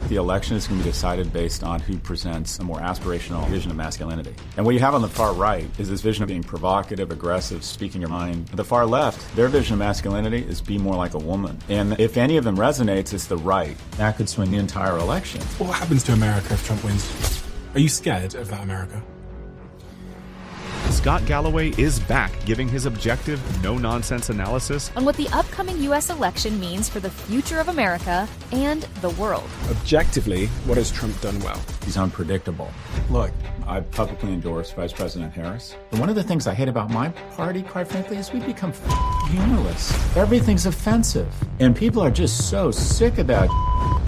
the election is going to be decided based on who presents a more aspirational vision of masculinity. And what you have on the far right is this vision of being provocative, aggressive, speaking your mind. The far left, their vision of masculinity is be more like a woman. And if any of them resonates, it's the right. That could swing the entire election. What happens to America if Trump wins? Are you scared of that America? Scott Galloway is back, giving his objective, no-nonsense analysis on what the upcoming U.S. election means for the future of America and the world. Objectively, what has Trump done well? He's unpredictable. Look, I publicly endorsed Vice President Harris. And one of the things I hate about my party, quite frankly, is we've become humorless. Everything's offensive. And people are just so sick of that.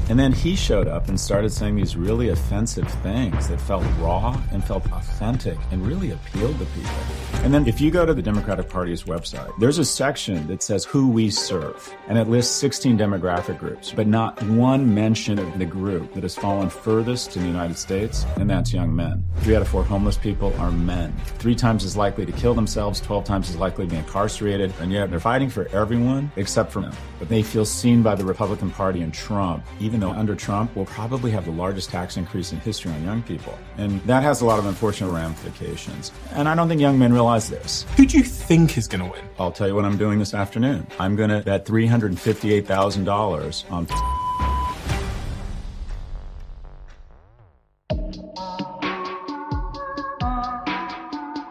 And then he showed up and started saying these really offensive things that felt raw and felt authentic and really appealed to people. And then if you go to the Democratic Party's website, there's a section that says who we serve. And it lists 16 demographic groups, but not one mention of the group that has fallen furthest in the United States, and that's young men. 3 out of 4 homeless people are men. 3 times as likely to kill themselves, 12 times as likely to be incarcerated, and yet they're fighting for everyone except for them. But they feel seen by the Republican Party and Trump, even though under Trump we'll probably have the largest tax increase in history on young people. And that has a lot of unfortunate ramifications. And I don't think young men realize this. Who do you think is going to win? I'll tell you what I'm doing this afternoon. I'm going to bet $358,000 on...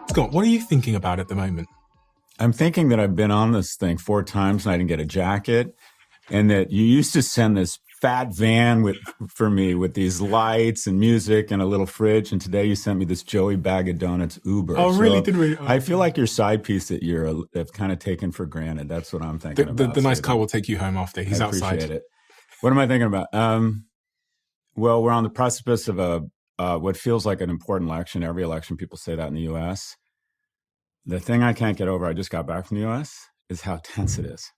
Scott, what are you thinking about at the moment? I'm thinking that I've been on this thing 4 times and I didn't get a jacket, and that you used to send this fat van for me with these lights and music and a little fridge, and today you sent me this Joey bag of donuts Uber. Oh, really? So did we? Oh. I feel like your side piece that have kind of taken for granted. That's what I'm thinking about. The nice car will take you home after. He's outside. I appreciate it. What am I thinking about? Well, we're on the precipice of what feels like an important election. Every election, people say that in the U.S. The thing I can't get over, I just got back from the U.S., is how tense it is.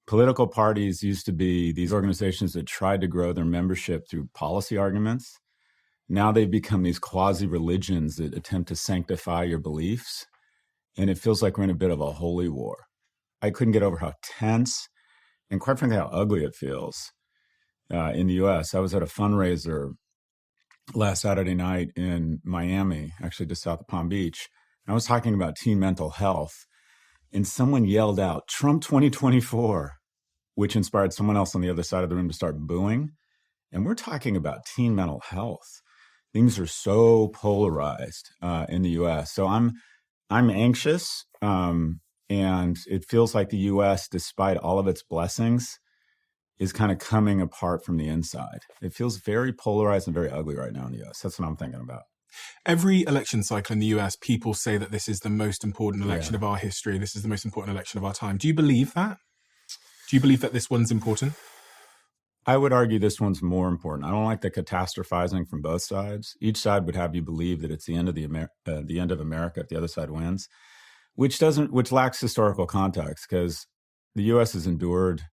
Political parties used to be these organizations that tried to grow their membership through policy arguments. Now they've become these quasi-religions that attempt to sanctify your beliefs. And it feels like we're in a bit of a holy war. I couldn't get over how tense and, quite frankly, how ugly it feels in the U.S. I was at a fundraiser last Saturday night in Miami, actually just south of Palm Beach. And I was talking about teen mental health. And someone yelled out, "Trump 2024." which inspired someone else on the other side of the room to start booing. And we're talking about teen mental health. Things are so polarized in the U.S. So I'm anxious, and it feels like the U.S., despite all of its blessings, is kind of coming apart from the inside. It feels very polarized and very ugly right now in the U.S. That's what I'm thinking about. Every election cycle in the US, people say that this is the most important election of our history. This is the most important election of our time. Do you believe that? Do you believe that this one's important? I would argue this one's more important. I don't like the catastrophizing from both sides. Each side would have you believe that it's the end of the end of America if the other side wins, which lacks historical context, because the U.S. has endured,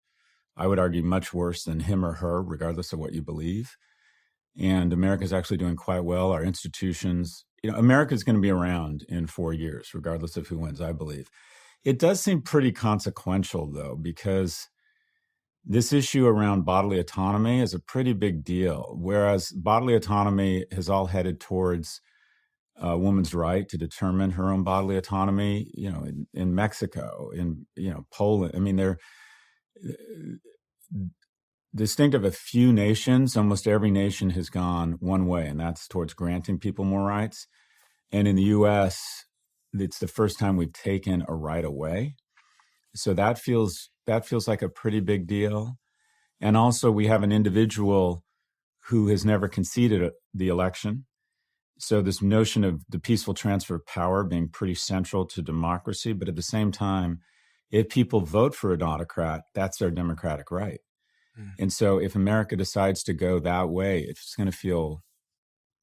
I would argue, much worse than him or her, regardless of what you believe. And America's actually doing quite well. Our institutions, America's going to be around in 4 years, regardless of who wins, I believe. It does seem pretty consequential, though, because this issue around bodily autonomy is a pretty big deal, whereas bodily autonomy has all headed towards a woman's right to determine her own bodily autonomy, in Mexico, in, Poland. I mean, they're distinct of a few nations. Almost every nation has gone one way, and that's towards granting people more rights. And in the U.S., it's the first time we've taken a right away. So that feels like a pretty big deal. And also we have an individual who has never conceded the election. So this notion of the peaceful transfer of power being pretty central to democracy, but at the same time, if people vote for an autocrat, that's their democratic right. And so if America decides to go that way, it's going to feel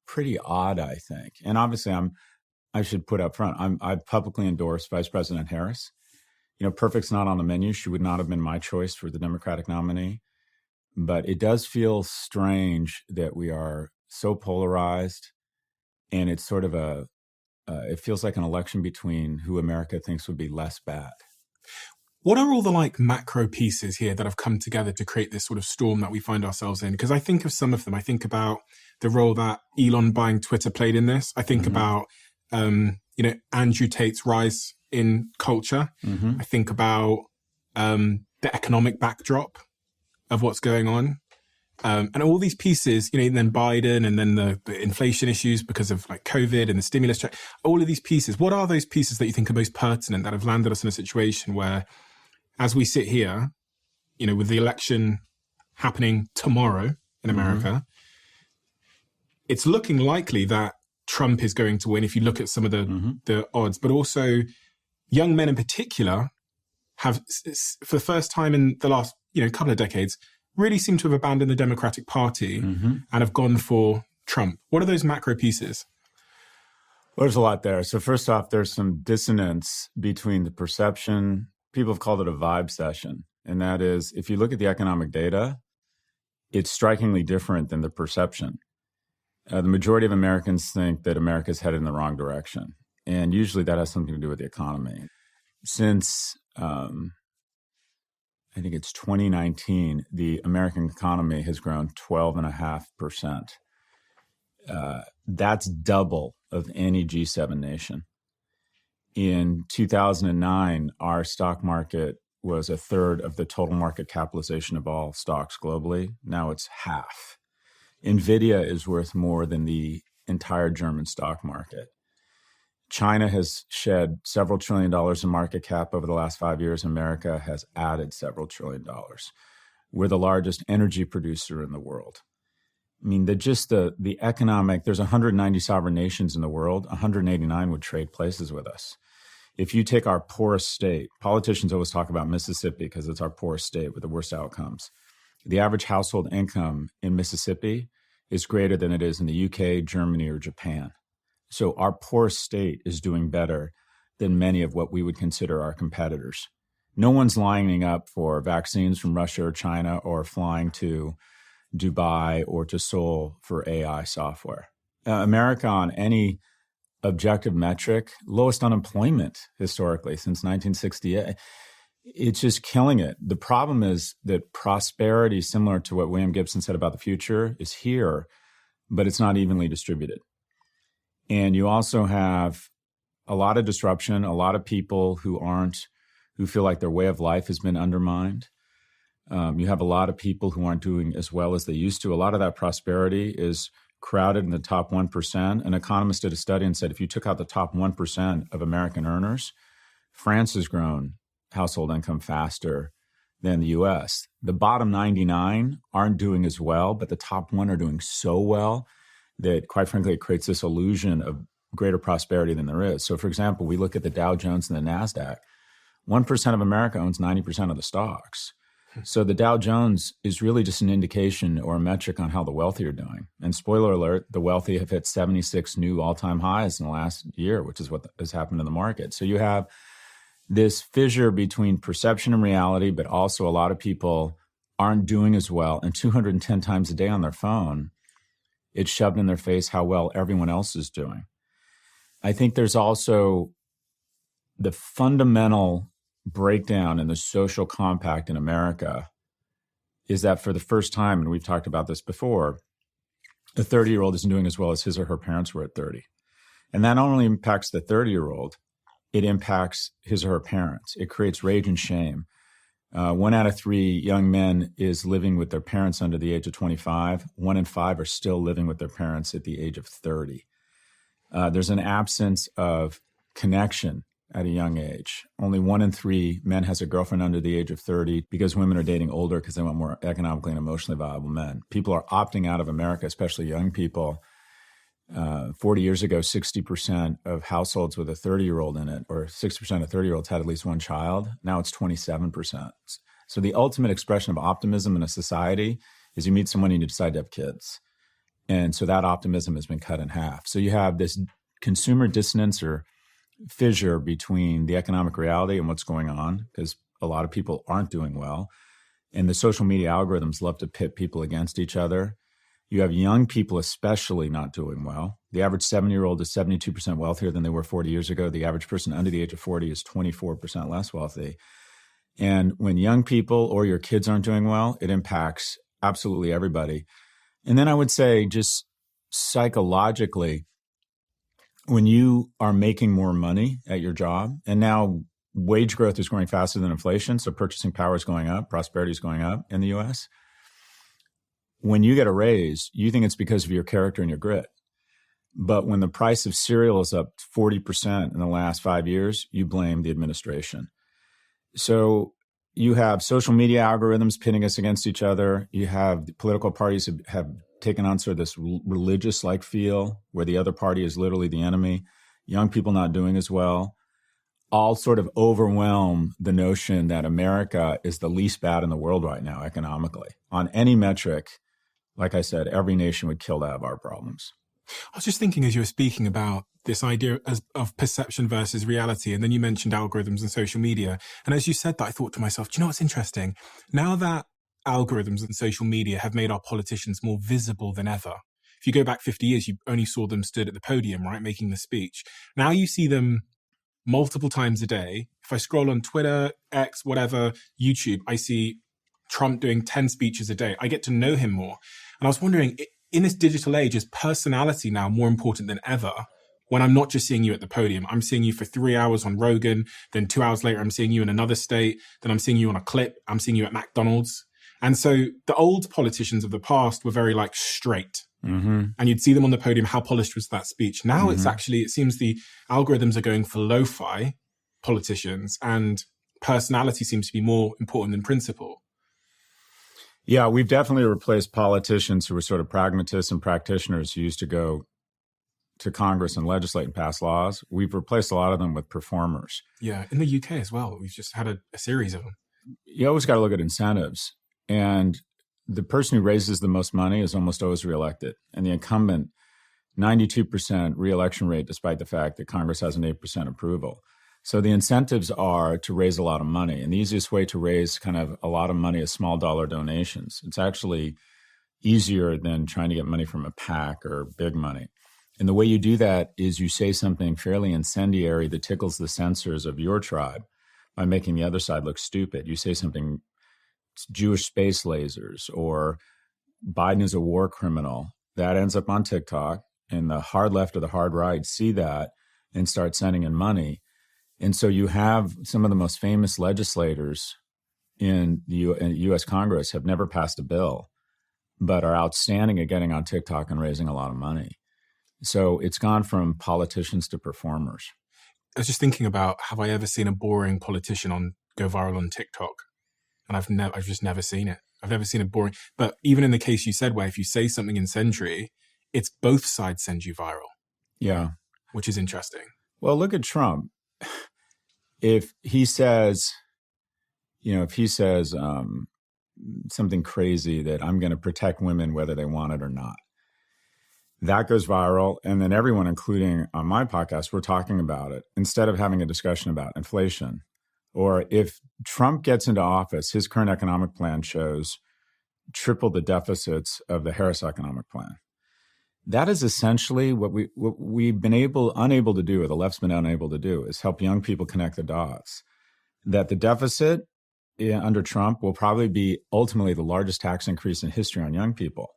pretty odd, I think. And obviously I should put up front, I've publicly endorsed Vice President Harris. Perfect's not on the menu. She would not have been my choice for the Democratic nominee. But it does feel strange that we are so polarized, and it's sort of it feels like an election between who America thinks would be less bad. What are all the like macro pieces here that have come together to create this sort of storm that we find ourselves in? Because I think of some of them. I think about the role that Elon buying Twitter played in this. I think about, Andrew Tate's rise in culture. I think about the economic backdrop of what's going on. And all these pieces, then Biden and then the inflation issues because of like COVID and the stimulus check, all of these pieces. What are those pieces that you think are most pertinent that have landed us in a situation where, as we sit here, with the election happening tomorrow in America, it's looking likely that Trump is going to win if you look at some of the odds, but also young men in particular have, for the first time in the last, couple of decades, really seem to have abandoned the Democratic Party and have gone for Trump. What are those macro pieces? Well, there's a lot there. So first off, there's some dissonance between the perception. People have called it a vibe session. And that is, if you look at the economic data, it's strikingly different than the perception. The majority of Americans think that America is headed in the wrong direction. And usually that has something to do with the economy. Since I think it's 2019, the American economy has grown 12.5%. That's double of any G7 nation. In 2009, our stock market was a third of the total market capitalization of all stocks globally. Now it's half. NVIDIA is worth more than the entire German stock market. China has shed several $1 trillion in market cap over the last 5 years. America has added several $1 trillion. We're the largest energy producer in the world. I mean, the economic, there's 190 sovereign nations in the world. 189 would trade places with us. If you take our poorest state, politicians always talk about Mississippi because it's our poorest state with the worst outcomes. The average household income in Mississippi is greater than it is in the UK, Germany, or Japan. So our poorest state is doing better than many of what we would consider our competitors. No one's lining up for vaccines from Russia or China or flying to Dubai or to Seoul for AI software. America, on any objective metric, lowest unemployment historically since 1968. It's just killing it. The problem is that prosperity, similar to what William Gibson said about the future, is here, but it's not evenly distributed. And you also have a lot of disruption, a lot of people who feel like their way of life has been undermined. You have a lot of people who aren't doing as well as they used to. A lot of that prosperity is crowded in the top 1%. An economist did a study and said if you took out the top 1% of American earners, France has grown household income faster than the U.S. The bottom 99 aren't doing as well, but the top 1 are doing so well that, quite frankly, it creates this illusion of greater prosperity than there is. So, for example, we look at the Dow Jones and the NASDAQ. 1% of America owns 90% of the stocks. So the Dow Jones is really just an indication or a metric on how the wealthy are doing. And spoiler alert, the wealthy have hit 76 new all-time highs in the last year, which is what has happened in the market. So you have this fissure between perception and reality, but also a lot of people aren't doing as well. And 210 times a day on their phone, it's shoved in their face how well everyone else is doing. I think there's also the fundamental breakdown in the social compact in America is that for the first time, and we've talked about this before, a 30-year-old isn't doing as well as his or her parents were at 30. And that not only impacts the 30-year-old, it impacts his or her parents. It creates rage and shame. 1 out of 3 young men is living with their parents under the age of 25. 1 in 5 are still living with their parents at the age of 30. There's an absence of connection at a young age. Only 1 in 3 men has a girlfriend under the age of 30 because women are dating older because they want more economically and emotionally viable men. People are opting out of America, especially young people. 40 years ago, 60% of households with a 30-year-old in it, or 60% of 30-year-olds had at least one child. Now it's 27%. So the ultimate expression of optimism in a society is you meet someone and you decide to have kids. And so that optimism has been cut in half. So you have this consumer dissonance or fissure between the economic reality and what's going on, because a lot of people aren't doing well. And the social media algorithms love to pit people against each other. You have young people especially not doing well. The average 70-year-old is 72% wealthier than they were 40 years ago. The average person under the age of 40 is 24% less wealthy. And when young people or your kids aren't doing well, it impacts absolutely everybody. And then I would say just psychologically, when you are making more money at your job, and now wage growth is growing faster than inflation, so purchasing power is going up, prosperity is going up in the US. When you get a raise, you think it's because of your character and your grit. But when the price of cereal is up 40% in the last 5 years, you blame the administration. So you have social media algorithms pitting us against each other. You have the political parties have taken on sort of this religious-like feel where the other party is literally the enemy. Young people not doing as well. All sort of overwhelm the notion that America is the least bad in the world right now economically. On any metric, like I said, every nation would kill to have our problems. I was just thinking as you were speaking about this idea of perception versus reality, and then you mentioned algorithms and social media. And as you said that, I thought to myself, do you know what's interesting? Now that algorithms and social media have made our politicians more visible than ever. If you go back 50 years, you only saw them stood at the podium, right, making the speech. Now you see them multiple times a day. If I scroll on Twitter, X, whatever, YouTube, I see Trump doing 10 speeches a day. I get to know him more. And I was wondering, in this digital age, is personality now more important than ever? When I'm not just seeing you at the podium, I'm seeing you for 3 hours on Rogan, then 2 hours later, I'm seeing you in another state, then I'm seeing you on a clip, I'm seeing you at McDonald's. And so the old politicians of the past were very like straight. Mm-hmm. And you'd see them on the podium, how polished was that speech? Now it's actually, it seems the algorithms are going for lo-fi politicians and personality seems to be more important than principle. Yeah, we've definitely replaced politicians who were sort of pragmatists and practitioners who used to go to Congress and legislate and pass laws. We've replaced a lot of them with performers. Yeah, in the UK as well. We've just had a series of them. You always got to look at incentives. And the person who raises the most money is almost always reelected. And the incumbent, 92% reelection rate, despite the fact that Congress has an 8% approval. So the incentives are to raise a lot of money. And the easiest way to raise kind of a lot of money is small dollar donations. It's actually easier than trying to get money from a PAC or big money. And the way you do that is you say something fairly incendiary that tickles the censors of your tribe by making the other side look stupid. You say something, Jewish space lasers, or Biden is a war criminal. That ends up on TikTok, and the hard left or the hard right see that and start sending in money. And so you have some of the most famous legislators in the U.S. Congress have never passed a bill, but are outstanding at getting on TikTok and raising a lot of money. So it's gone from politicians to performers. I was just thinking about, have I ever seen a boring politician go viral on TikTok? And I've just never seen it. I've never seen a boring, but even in the case you said, where if you say something incendiary, it's both sides send you viral. Yeah. Which is interesting. Well, look at Trump. If he says something crazy that I'm going to protect women whether they want it or not, that goes viral. And then everyone, including on my podcast, we're talking about it instead of having a discussion about inflation. Or if Trump gets into office, his current economic plan shows triple the deficits of the Harris economic plan. That is essentially what we've been unable to do, or the left's been unable to do, is help young people connect the dots. That the deficit under Trump will probably be ultimately the largest tax increase in history on young people.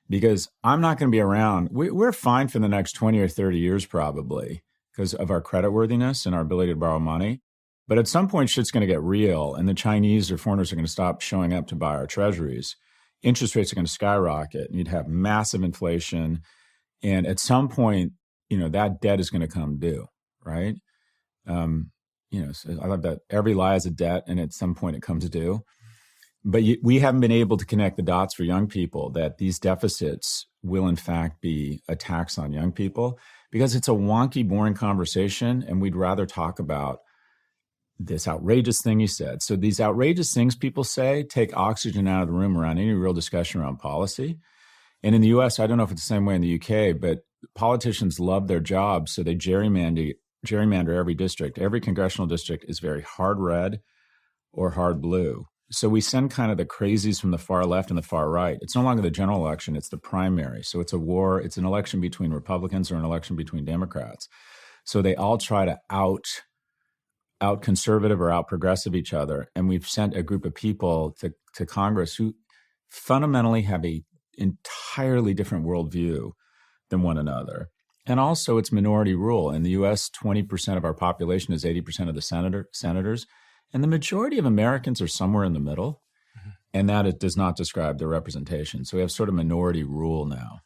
Because I'm not going to be around. We're fine for the next 20 or 30 years probably because of our creditworthiness and our ability to borrow money. But at some point, shit's going to get real, and the Chinese or foreigners are going to stop showing up to buy our treasuries. Interest rates are going to skyrocket, and you'd have massive inflation. And at some point, that debt is going to come due, right? So I love that every lie is a debt, and at some point it comes due. But we haven't been able to connect the dots for young people that these deficits will, in fact, be a tax on young people because it's a wonky, boring conversation, and we'd rather talk about this outrageous thing you said. So these outrageous things people say take oxygen out of the room around any real discussion around policy. And in the U.S., I don't know if it's the same way in the U.K., but politicians love their jobs, so they gerrymander every district. Every congressional district is very hard red or hard blue. So we send kind of the crazies from the far left and the far right. It's no longer the general election, it's the primary. So it's a war, it's an election between Republicans or an election between Democrats. So they all try to out conservative or out progressive each other. And we've sent a group of people to Congress who fundamentally have a entirely different worldview than one another. And also it's minority rule. In the US, 20% of our population is 80% of the senators. And the majority of Americans are somewhere in the middle. Mm-hmm. And that it does not describe their representation. So we have sort of minority rule now.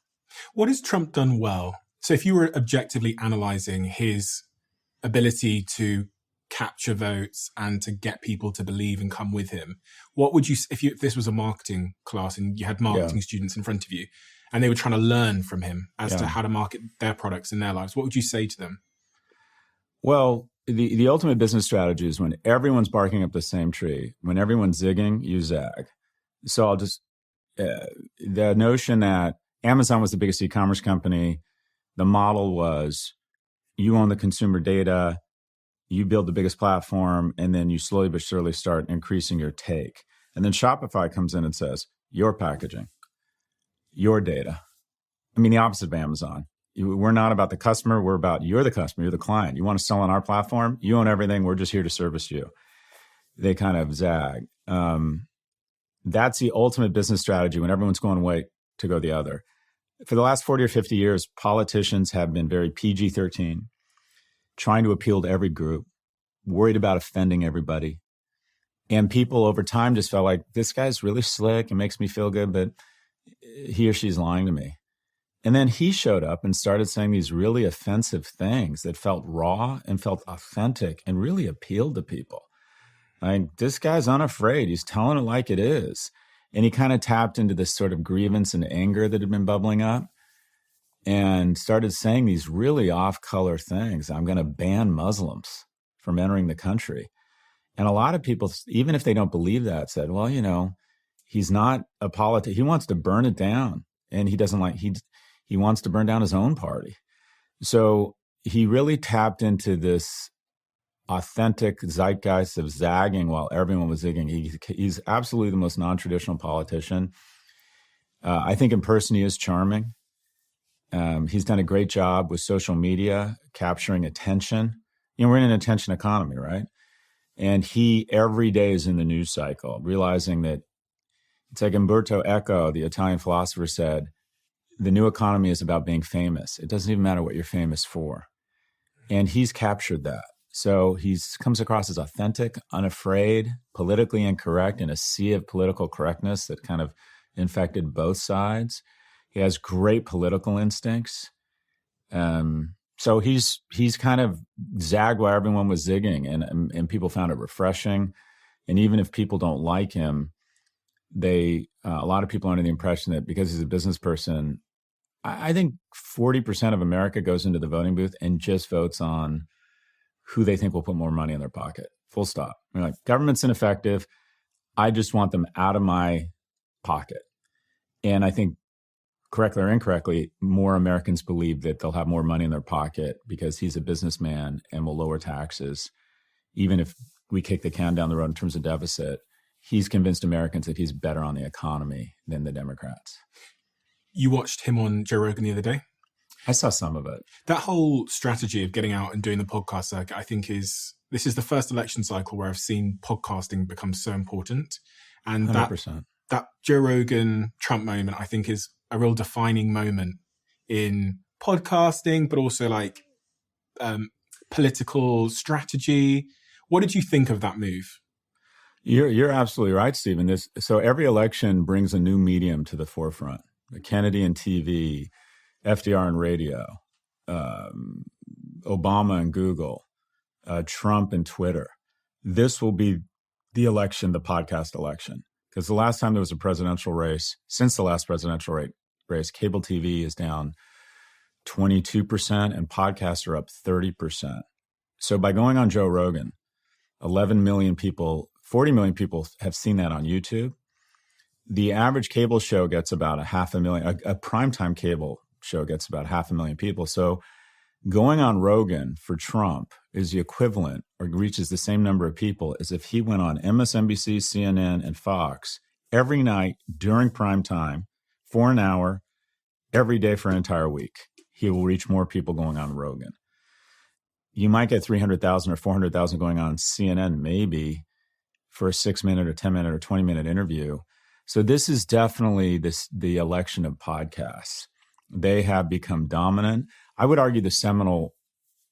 What has Trump done well? So if you were objectively analyzing his ability to capture votes and to get people to believe and come with him, what would you, if this was a marketing class and you had marketing students in front of you and they were trying to learn from him as to how to market their products in their lives, what would you say to them? Well, the ultimate business strategy is when everyone's barking up the same tree, when everyone's zigging, you zag. So I'll just, the notion that Amazon was the biggest e-commerce company, the model was you own the consumer data, you build the biggest platform, and then you slowly but surely start increasing your take. And then Shopify comes in and says, your packaging, your data. I mean, the opposite of Amazon. We're not about the customer. We're about you're the customer. You're the client. You want to sell on our platform? You own everything. We're just here to service you. They kind of zag. That's the ultimate business strategy when everyone's going away to go the other. For the last 40 or 50 years, politicians have been very PG-13, trying to appeal to every group, worried about offending everybody. And people over time just felt like, this guy's really slick and makes me feel good, but he or she's lying to me. And then he showed up and started saying these really offensive things that felt raw and felt authentic and really appealed to people. Like, this guy's unafraid. He's telling it like it is. And he kind of tapped into this sort of grievance and anger that had been bubbling up and started saying these really off-color things. I'm going to ban Muslims from entering the country. And a lot of people, even if they don't believe that, said, well, you know, he's not a politician. He wants to burn it down. And he doesn't like, he wants to burn down his own party. So he really tapped into this authentic zeitgeist of zagging while everyone was zigging. He's absolutely the most non-traditional politician. I think in person he is charming. He's done a great job with social media, capturing attention. You know, we're in an attention economy, right? And he every day is in the news cycle, realizing that it's like Umberto Eco, the Italian philosopher, said, the new economy is about being famous. It doesn't even matter what you're famous for. And he's captured that. So he comes across as authentic, unafraid, politically incorrect in a sea of political correctness that kind of infected both sides. He has great political instincts. So he's kind of zagged while everyone was zigging, and people found it refreshing. And even if people don't like him, a lot of people are under the impression that because he's a business person, I think 40% of America goes into the voting booth and just votes on who they think will put more money in their pocket. Full stop. They're like, government's ineffective. I just want them out of my pocket. And I think, correctly or incorrectly, more Americans believe that they'll have more money in their pocket because he's a businessman and will lower taxes. Even if we kick the can down the road in terms of deficit, he's convinced Americans that he's better on the economy than the Democrats. You watched him on Joe Rogan the other day? I saw some of it. That whole strategy of getting out and doing the podcast circuit, I think this is the first election cycle where I've seen podcasting become so important. And 100%. That Joe Rogan Trump moment, I think, is a real defining moment in podcasting, but also like political strategy. What did you think of that move? You're absolutely right, Stephen. So every election brings a new medium to the forefront. Kennedy and TV, FDR and radio, Obama and Google, Trump and Twitter. This will be the election, the podcast election. Because the last time there was a presidential race, since the last presidential race, cable TV is down 22% and podcasts are up 30%. So by going on Joe Rogan, 11 million people, 40 million people have seen that on YouTube. The average cable show gets about 500,000. A primetime cable show gets about 500,000 people. So going on Rogan for Trump is the equivalent or reaches the same number of people as if he went on MSNBC, CNN, and Fox every night during prime time for an hour, every day for an entire week. He will reach more people going on Rogan. you might get 300,000 or 400,000 going on CNN, maybe for a 6-minute or 10-minute or 20-minute interview. So this is definitely the election of podcasts. They have become dominant. I would argue the seminal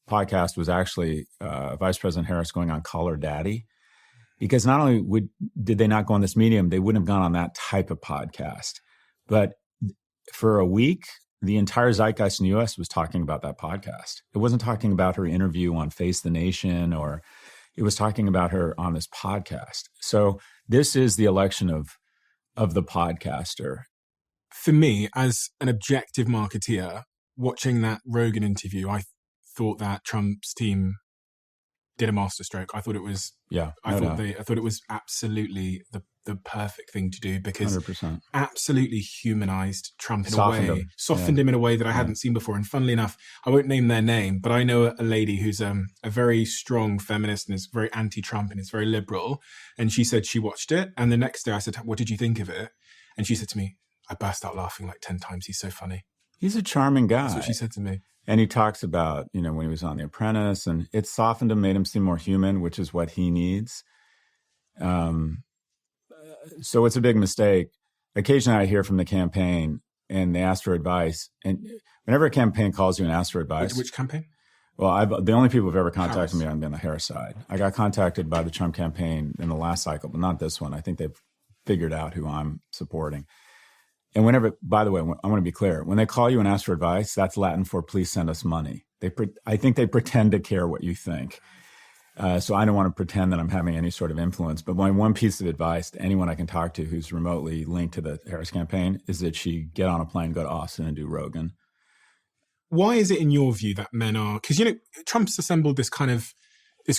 podcast was actually Vice President Harris going on Call Her Daddy, because not only did they not go on this medium, they wouldn't have gone on that type of podcast. But for a week, the entire zeitgeist in the U.S. was talking about that podcast. It wasn't talking about her interview on Face the Nation, or it was talking about her on this podcast. So this is the election of the podcaster. For me, as an objective marketeer, watching that Rogan interview, I thought that Trump's team did a masterstroke. I thought it was, I thought it was absolutely the perfect thing to do, because 100%. Absolutely humanized Trump in softened him in a way that I hadn't seen before. And funnily enough, I won't name their name, but I know a lady who's a very strong feminist and is very anti-Trump and is very liberal. And she said she watched it. And the next day I said, what did you think of it? And she said to me, I burst out laughing like 10 times. He's so funny. He's a charming guy. That's what she said to me. And he talks about, when he was on The Apprentice, and it softened him, made him seem more human, which is what he needs. So it's a big mistake. Occasionally I hear from the campaign and they ask for advice. And whenever a campaign calls you and asks for advice. Which campaign? Well, the only people who've ever contacted me are on the Harris side. I got contacted by the Trump campaign in the last cycle, but not this one. I think they've figured out who I'm supporting. And whenever, by the way, I want to be clear, when they call you and ask for advice, that's Latin for please send us money. I think they pretend to care what you think. So I don't want to pretend that I'm having any sort of influence. But my one piece of advice to anyone I can talk to who's remotely linked to the Harris campaign is that she get on a plane, go to Austin, and do Rogan. Why is it in your view that men are, because, Trump's assembled this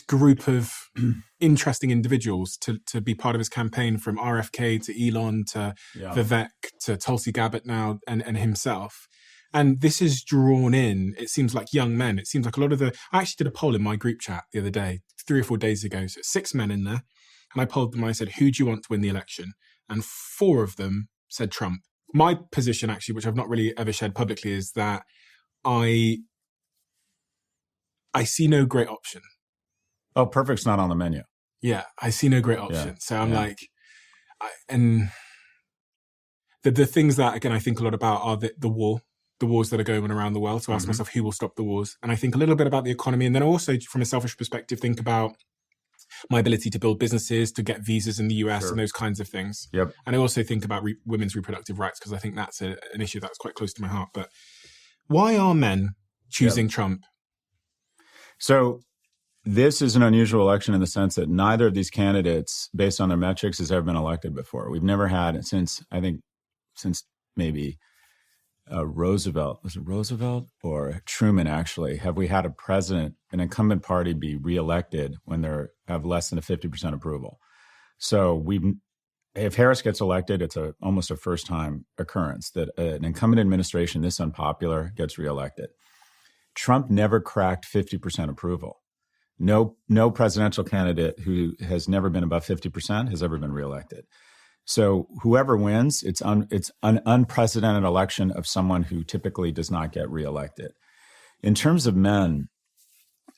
group of interesting individuals to be part of his campaign, from RFK to Elon to Vivek to Tulsi Gabbard now and himself. And this is drawn in, it seems like, young men. It seems like a lot of I actually did a poll in my group chat the other day, 3 or 4 days ago. So 6 men in there. And I polled them and I said, who do you want to win the election? And 4 of them said Trump. My position, actually, which I've not really ever shared publicly, is that I see no great option. Oh, perfect's not on the menu. Yeah, I see no great option. Yeah. So I'm like, and the things that, again, I think a lot about are the wars that are going on around the world. So I ask myself, who will stop the wars? And I think a little bit about the economy. And then also, from a selfish perspective, think about my ability to build businesses, to get visas in the US and those kinds of things. Yep. And I also think about women's reproductive rights, because I think that's an issue that's quite close to my heart. But why are men choosing Trump? So this is an unusual election in the sense that neither of these candidates, based on their metrics, has ever been elected before. We've never had, since maybe Roosevelt, was it Roosevelt or Truman actually, have we had an incumbent party be reelected when they have less than a 50% approval. So if Harris gets elected, it's almost a first time occurrence that an incumbent administration this unpopular gets reelected. Trump never cracked 50% approval. No presidential candidate who has never been above 50% has ever been reelected. So whoever wins, it's an unprecedented election of someone who typically does not get reelected. In terms of men,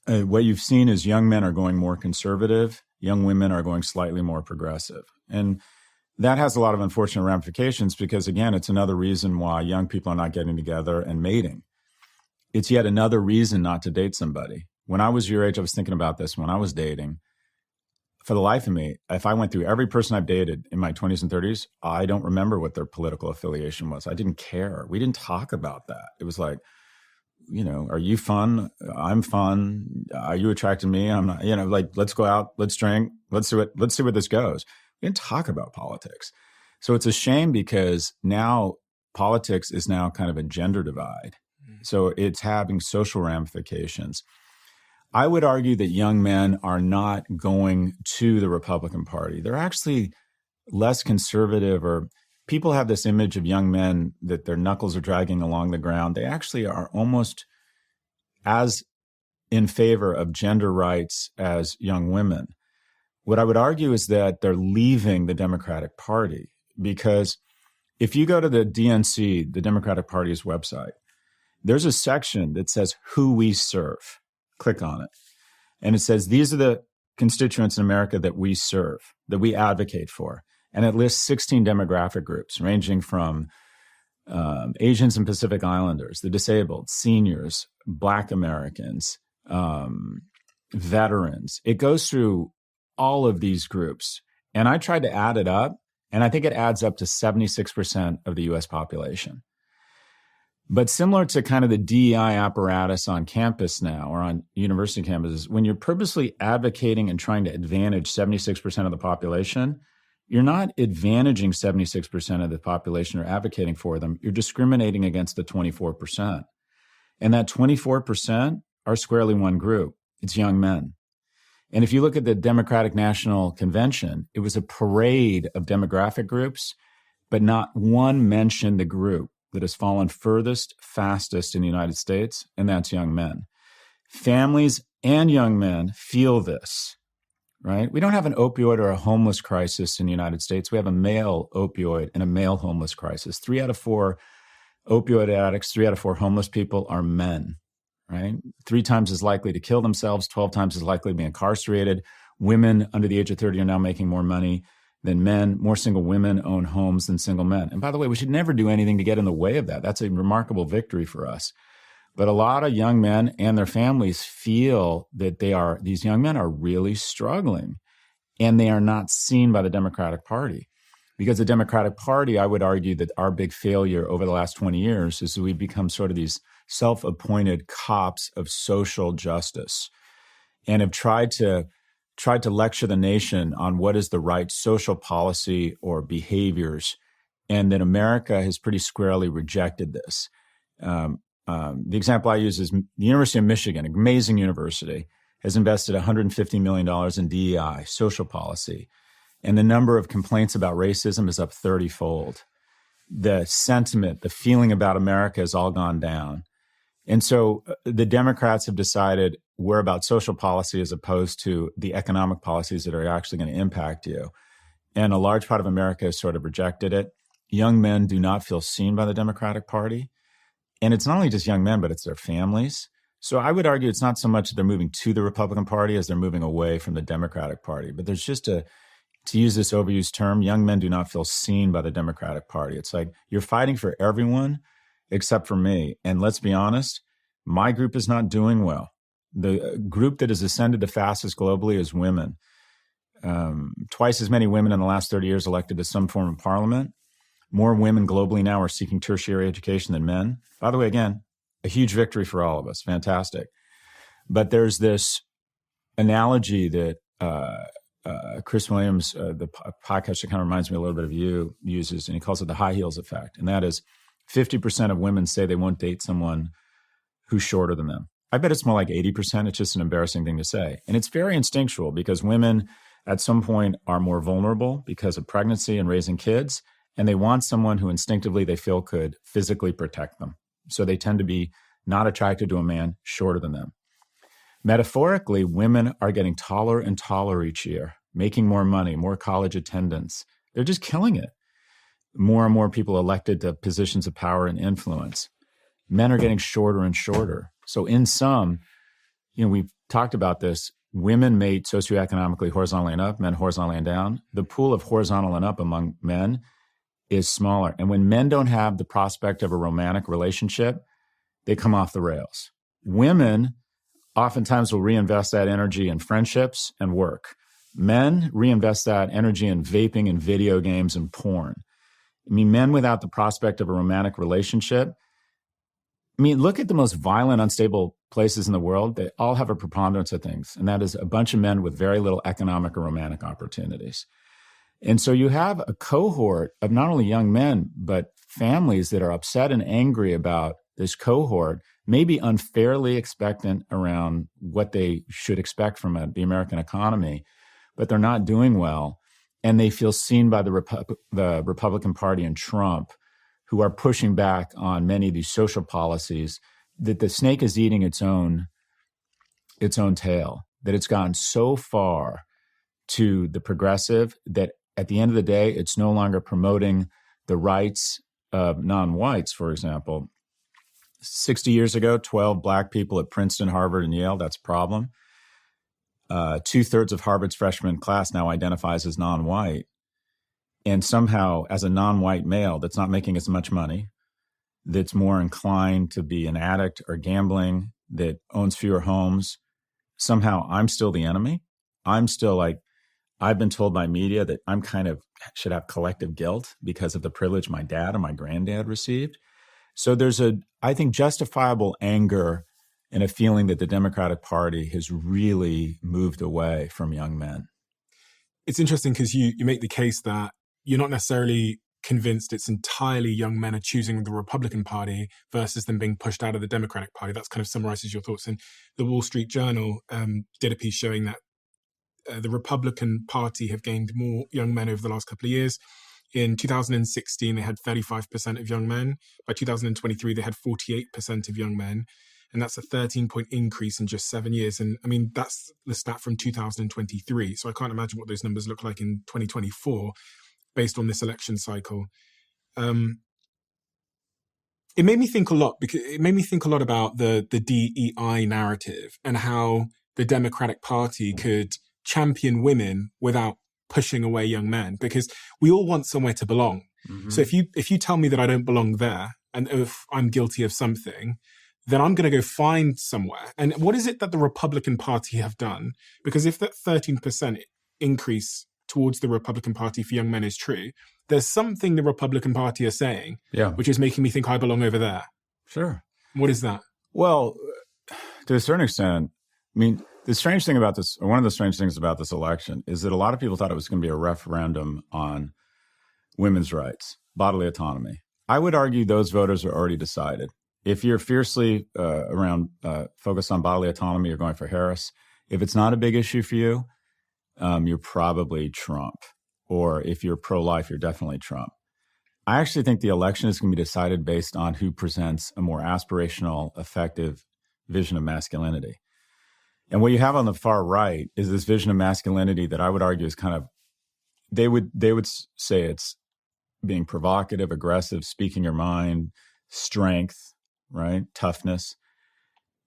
what you've seen is young men are going more conservative, young women are going slightly more progressive. And that has a lot of unfortunate ramifications because, again, it's another reason why young people are not getting together and mating. It's yet another reason not to date somebody. When I was your age, I was thinking about this when I was dating. For the life of me, if I went through every person I've dated in my 20s and 30s, I don't remember what their political affiliation was. I didn't care. We didn't talk about that. It was like, are you fun? I'm fun. Are you attracted to me? I'm not, let's go out, let's drink, let's see where this goes. We didn't talk about politics. So it's a shame because now politics is now kind of a gender divide. So it's having social ramifications. I would argue that young men are not going to the Republican Party. They're actually less conservative, or people have this image of young men that their knuckles are dragging along the ground. They actually are almost as in favor of gender rights as young women. What I would argue is that they're leaving the Democratic Party, because if you go to the DNC, the Democratic Party's website, there's a section that says who we serve. Click on it. And it says, these are the constituents in America that we serve, that we advocate for. And it lists 16 demographic groups ranging from Asians and Pacific Islanders, the disabled, seniors, Black Americans, veterans. It goes through all of these groups. And I tried to add it up, and I think it adds up to 76% of the US population. But similar to kind of the DEI apparatus on campus now or on university campuses, when you're purposely advocating and trying to advantage 76% of the population, you're not advantaging 76% of the population or advocating for them. You're discriminating against the 24%. And that 24% are squarely one group. It's young men. And if you look at the Democratic National Convention, it was a parade of demographic groups, but not one mentioned the group that has fallen furthest, fastest in the United States, and that's young men. Families and young men feel this, right? We don't have an opioid or a homeless crisis in the United States. We have a male opioid and a male homeless crisis. 3 out of 4 opioid addicts, 3 out of 4 homeless people are men, right? 3 times as likely to kill themselves, 12 times as likely to be incarcerated. Women under the age of 30 are now making more money than men. More single women own homes than single men. And by the way, we should never do anything to get in the way of that. That's a remarkable victory for us. But a lot of young men and their families feel that these young men are really struggling, and they are not seen by the Democratic Party. Because the Democratic Party, I would argue that our big failure over the last 20 years is that we've become sort of these self-appointed cops of social justice and have tried to lecture the nation on what is the right social policy or behaviors, and that America has pretty squarely rejected this. The example I use is the University of Michigan, an amazing university, has invested $150 million in DEI, social policy, and the number of complaints about racism is up 30-fold. The sentiment, the feeling about America has all gone down. And so the Democrats have decided we're about social policy as opposed to the economic policies that are actually going to impact you. And a large part of America has sort of rejected it. Young men do not feel seen by the Democratic Party. And it's not only just young men, but it's their families. So I would argue it's not so much that they're moving to the Republican Party as they're moving away from the Democratic Party. But there's just to use this overused term, young men do not feel seen by the Democratic Party. It's like you're fighting for everyone except for me. And let's be honest, my group is not doing well. The group that has ascended the fastest globally is women. Twice as many women in the last 30 years elected to some form of parliament. More women globally now are seeking tertiary education than men. By the way, again, a huge victory for all of us. Fantastic. But there's this analogy that Chris Williams, the podcast that kind of reminds me a little bit of you, uses, and he calls it the high heels effect. And that is 50% of women say they won't date someone who's shorter than them. I bet it's more like 80%. It's just an embarrassing thing to say. And it's very instinctual because women at some point are more vulnerable because of pregnancy and raising kids. And they want someone who instinctively they feel could physically protect them. So they tend to be not attracted to a man shorter than them. Metaphorically, women are getting taller and taller each year, making more money, more college attendance. They're just killing it. More and more people elected to positions of power and influence. Men are getting shorter and shorter. So in sum, we've talked about this. Women mate socioeconomically horizontally and up, men horizontally and down. The pool of horizontal and up among men is smaller. And when men don't have the prospect of a romantic relationship, they come off the rails. Women oftentimes will reinvest that energy in friendships and work. Men reinvest that energy in vaping and video games and porn. Men without the prospect of a romantic relationship, look at the most violent, unstable places in the world. They all have a preponderance of things, and that is a bunch of men with very little economic or romantic opportunities. And so you have a cohort of not only young men, but families that are upset and angry about this cohort, maybe unfairly expectant around what they should expect from the American economy, but they're not doing well. And they feel seen by the Republican Party and Trump, who are pushing back on many of these social policies, that the snake is eating its own tail, that it's gone so far to the progressive that at the end of the day, it's no longer promoting the rights of non-whites, for example. 60 years ago, 12 black people at Princeton, Harvard, and Yale. That's a problem. 2/3 of Harvard's freshman class now identifies as non-white. And somehow, as a non-white male that's not making as much money, that's more inclined to be an addict or gambling, that owns fewer homes, somehow I'm still the enemy. I'm still like, I've been told by media that I'm kind of should have collective guilt because of the privilege my dad and my granddad received. So there's I think, justifiable anger and a feeling that the Democratic Party has really moved away from young men. It's interesting because you make the case that you're not necessarily convinced it's entirely young men are choosing the Republican Party versus them being pushed out of the Democratic Party. That's kind of summarizes your thoughts. And the Wall Street Journal did a piece showing that the Republican Party have gained more young men over the last couple of years. In 2016, they had 35% of young men. By 2023, they had 48% of young men. And that's a 13-point increase in just 7 years. And I mean, that's the stat from 2023. So I can't imagine what those numbers look like in 2024 based on this election cycle. It made me think a lot because it made me think a lot about the DEI narrative and how the Democratic Party could champion women without pushing away young men, because we all want somewhere to belong. Mm-hmm. So if you tell me that I don't belong there, and if I'm guilty of something, then I'm going to go find somewhere. And what is it that the Republican Party have done? Because if that 13% increase towards the Republican Party for young men is true, there's something the Republican Party are saying, which is making me think I belong over there. Sure. What is that? Well, to a certain extent, I mean, the strange thing about this, or one of the strange things about this election, is that a lot of people thought it was going to be a referendum on women's rights, bodily autonomy. I would argue those voters are already decided. If you're fiercely focused on bodily autonomy, you're going for Harris. If it's not a big issue for you, you're probably Trump. Or if you're pro-life, you're definitely Trump. I actually think the election is going to be decided based on who presents a more aspirational, effective vision of masculinity. And what you have on the far right is this vision of masculinity that I would argue is kind of, they would say it's being provocative, aggressive, speaking your mind, strength, right? Toughness.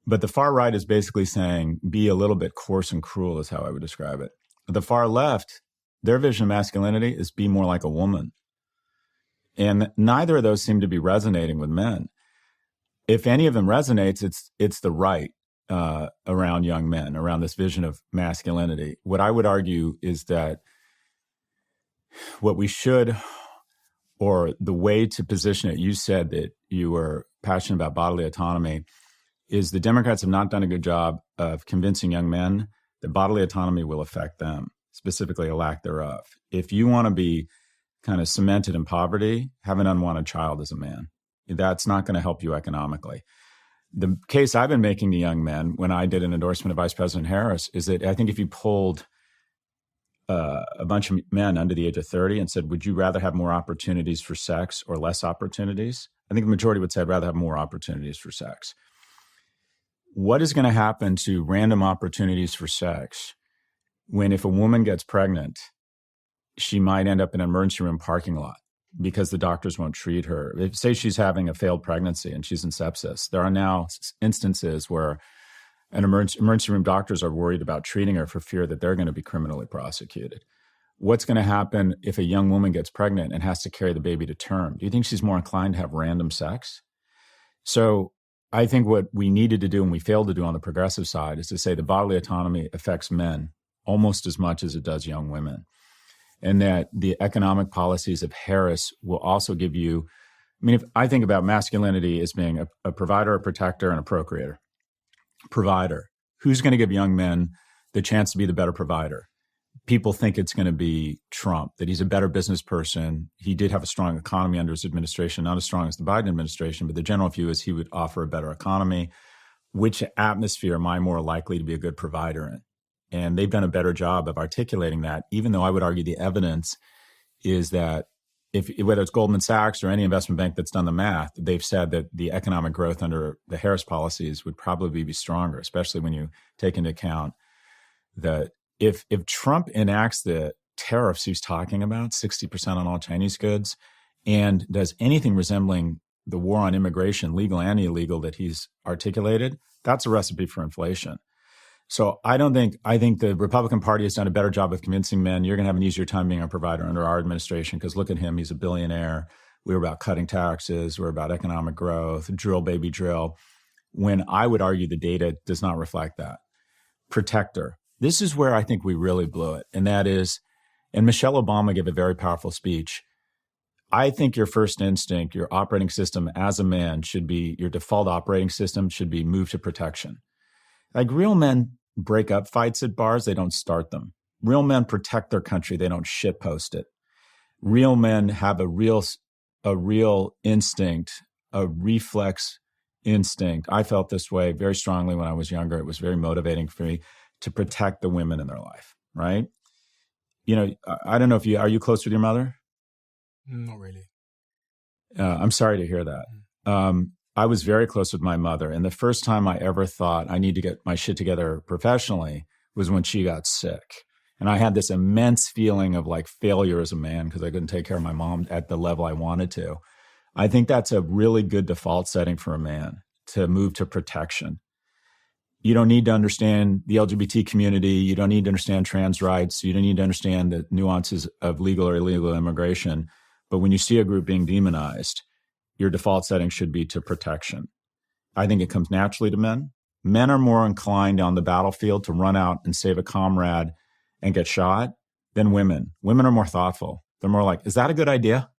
But the far right is basically saying, be a little bit coarse and cruel is how I would describe it. The far left, their vision of masculinity is be more like a woman. And neither of those seem to be resonating with men. If any of them resonates, it's the right around young men, around this vision of masculinity. What I would argue is that what we should, or the way to position it, you said that you were passionate about bodily autonomy, is the Democrats have not done a good job of convincing young men that bodily autonomy will affect them, specifically a lack thereof. If you want to be kind of cemented in poverty, have an unwanted child as a man. That's not going to help you economically. The case I've been making to young men when I did an endorsement of Vice President Harris is that I think if you polled a bunch of men under the age of 30 and said, would you rather have more opportunities for sex or less opportunities? I think the majority would say, I'd rather have more opportunities for sex. What is going to happen to random opportunities for sex when, if a woman gets pregnant, she might end up in an emergency room parking lot because the doctors won't treat her? If, say she's having a failed pregnancy and she's in sepsis, there are now instances where an emergency room doctors are worried about treating her for fear that they're going to be criminally prosecuted. What's going to happen if a young woman gets pregnant and has to carry the baby to term? Do you think she's more inclined to have random sex? So I think what we needed to do and we failed to do on the progressive side is to say the bodily autonomy affects men almost as much as it does young women. And that the economic policies of Harris will also give you, I mean, if I think about masculinity as being a provider, a protector, and a procreator. Provider. Who's going to give young men the chance to be the better provider? People think it's going to be Trump, that he's a better business person. He did have a strong economy under his administration, not as strong as the Biden administration, but the general view is he would offer a better economy. Which atmosphere am I more likely to be a good provider in? And they've done a better job of articulating that, even though I would argue the evidence is that whether it's Goldman Sachs or any investment bank that's done the math, they've said that the economic growth under the Harris policies would probably be stronger, especially when you take into account that if Trump enacts the tariffs he's talking about, 60% on all Chinese goods, and does anything resembling the war on immigration, legal and illegal, that he's articulated, that's a recipe for inflation. So I think the Republican Party has done a better job of convincing men you're going to have an easier time being a provider under our administration, because look at him, he's a billionaire. We were about cutting taxes. We're about economic growth, drill, baby, drill. When I would argue the data does not reflect that. Protector. This is where I think we really blew it. And that is, and Michelle Obama gave a very powerful speech. I think your first instinct, your operating system as a man should be, your default operating system should be move to protection. Like real men break up fights at bars, they don't start them. Real men protect their country, they don't shitpost it. Real men have a real instinct, a reflex instinct. I felt this way very strongly when I was younger. It was very motivating for me to protect the women in their life, right? You know, I don't know if are you close with your mother? Not really. I'm sorry to hear that. I was very close with my mother. And the first time I ever thought I need to get my shit together professionally was when she got sick. And I had this immense feeling of like failure as a man because I couldn't take care of my mom at the level I wanted to. I think that's a really good default setting for a man, to move to protection. You don't need to understand the LGBT community. You don't need to understand trans rights. You don't need to understand the nuances of legal or illegal immigration. But when you see a group being demonized, your default setting should be to protection. I think it comes naturally to men. Men are more inclined on the battlefield to run out and save a comrade and get shot than women. Women are more thoughtful. They're more like, is that a good idea?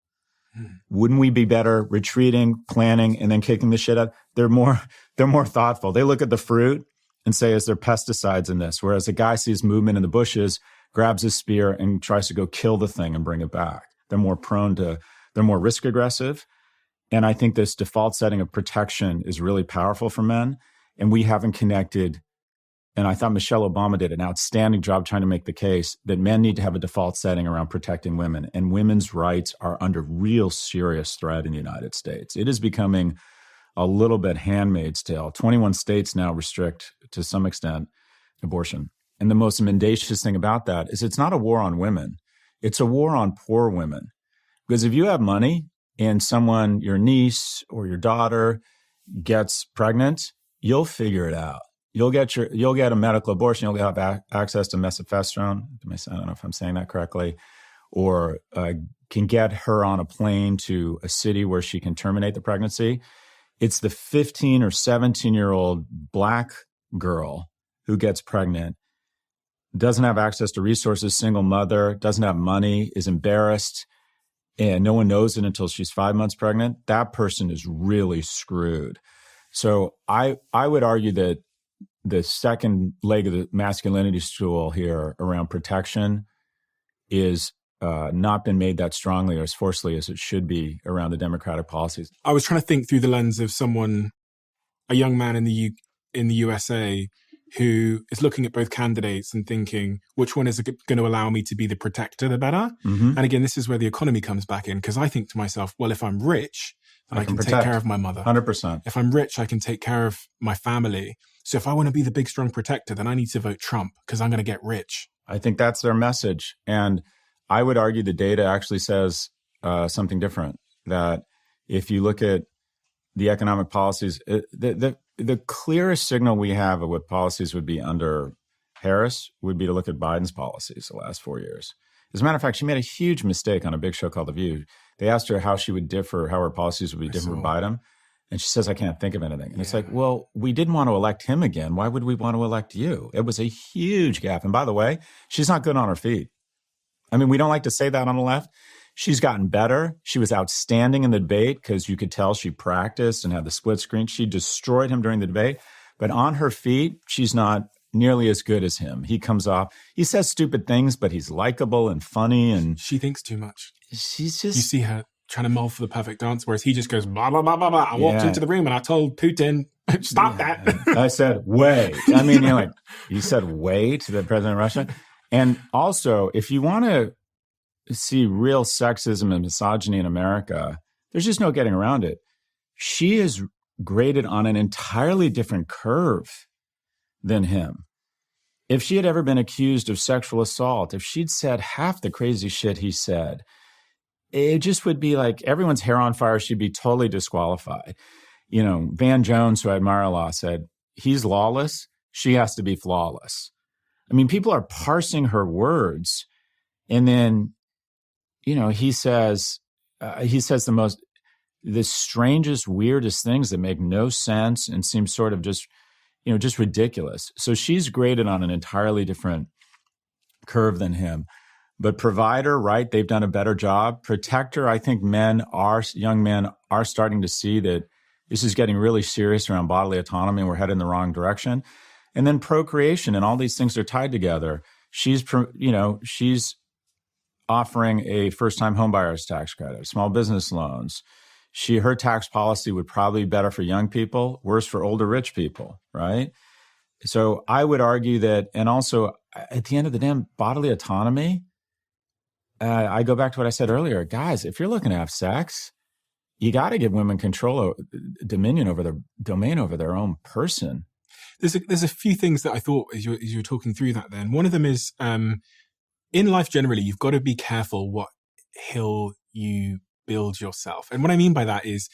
Wouldn't we be better retreating, planning, and then kicking the shit out? They're more thoughtful. They look at the fruit and say, is there pesticides in this? Whereas a guy sees movement in the bushes, grabs his spear, and tries to go kill the thing and bring it back. They're more risk aggressive. And I think this default setting of protection is really powerful for men. And we haven't connected. And I thought Michelle Obama did an outstanding job trying to make the case that men need to have a default setting around protecting women. And women's rights are under real serious threat in the United States. It is becoming a little bit handmaid's tale. 21 states now restrict, to some extent, abortion. And the most mendacious thing about that is it's not a war on women. It's a war on poor women. Because if you have money, and someone, your niece or your daughter, gets pregnant, you'll figure it out. You'll get a medical abortion. You'll have access to misoprostol. I don't know if I'm saying that correctly, or can get her on a plane to a city where she can terminate the pregnancy. It's the 15 or 17-year-old Black girl who gets pregnant, doesn't have access to resources, single mother, doesn't have money, is embarrassed, and no one knows it until she's 5 months pregnant. That person is really screwed. So I would argue that the second leg of the masculinity stool here around protection is not been made that strongly or as forcefully as it should be around the democratic policies. I was trying to think through the lens of a young man in the USA who is looking at both candidates and thinking, which one is going to allow me to be the protector the better? Mm-hmm. And again, this is where the economy comes back in, because I think to myself, well, if I'm rich, then I can take care of my mother. 100%. If I'm rich, I can take care of my family. So if I want to be the big, strong protector, then I need to vote Trump because I'm going to get rich. I think that's their message. And I would argue the data actually says something different, that if you look at the economic policies, the clearest signal we have of what policies would be under Harris would be to look at Biden's policies the last 4 years. As a matter of fact, she made a huge mistake on a big show called The View. They asked her how her policies would be different from Biden. And she says, I can't think of anything. And it's like, well, we didn't want to elect him again. Why would we want to elect you? It was a huge gap. And by the way, she's not good on her feet. I mean, we don't like to say that on the left. She's gotten better. She was outstanding in the debate because you could tell she practiced and had the split screen. She destroyed him during the debate. But on her feet, she's not nearly as good as him. He comes off, he says stupid things, but he's likable and funny. And she thinks too much. She's just... You see her trying to mull for the perfect dance, whereas he just goes, blah, blah, blah, blah, blah. I walked into the room and I told Putin, stop that. I said, wait. I mean, you said wait to the president of Russia. And also, if you want to see real sexism and misogyny in America, there's just no getting around it. She is graded on an entirely different curve than him. If she had ever been accused of sexual assault, if she'd said half the crazy shit he said, it just would be like everyone's hair on fire. She'd be totally disqualified. You know, Van Jones, who I admire a lot, said, he's lawless. She has to be flawless. I mean, people are parsing her words. And then, you know, he says the strangest, weirdest things that make no sense and seem sort of just ridiculous. So she's graded on an entirely different curve than him. But provider, right, they've done a better job. Protector, I think young men are starting to see that this is getting really serious around bodily autonomy and we're headed in the wrong direction. And then procreation and all these things are tied together. She's offering a first-time homebuyer's tax credit, small business loans. Her tax policy would probably be better for young people, worse for older rich people, right? So I would argue that, and also at the end of the day, bodily autonomy, I go back to what I said earlier. Guys, if you're looking to have sex, you got to give women domain over their own person. There's a few things that I thought as you were talking through that then. One of them is, in life generally, you've got to be careful what hill you build yourself. And what I mean by that is,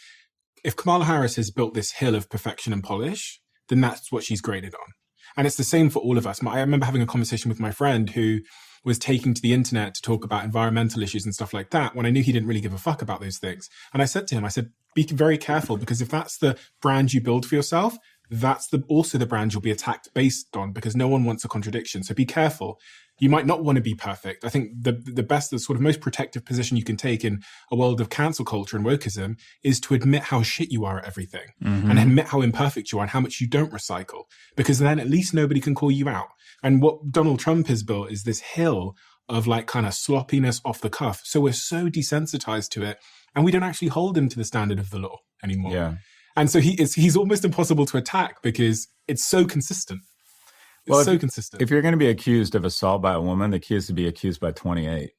if Kamala Harris has built this hill of perfection and polish, then that's what she's graded on. And it's the same for all of us. I remember having a conversation with my friend who was taking to the internet to talk about environmental issues and stuff like that when I knew he didn't really give a fuck about those things. And I said to him, be very careful, because if that's the brand you build for yourself, that's also the brand you'll be attacked based on, because no one wants a contradiction. So be careful. You might not want to be perfect. I think the best, the sort of most protective position you can take in a world of cancel culture and wokeism is to admit how shit you are at everything, and admit how imperfect you are and how much you don't recycle, because then at least nobody can call you out. And what Donald Trump has built is this hill of like kind of sloppiness off the cuff. So we're so desensitized to it, and we don't actually hold him to the standard of the law anymore. Yeah. And so he's almost impossible to attack because it's so consistent. It's so consistent. If you're going to be accused of assault by a woman, the key is to be accused by 28.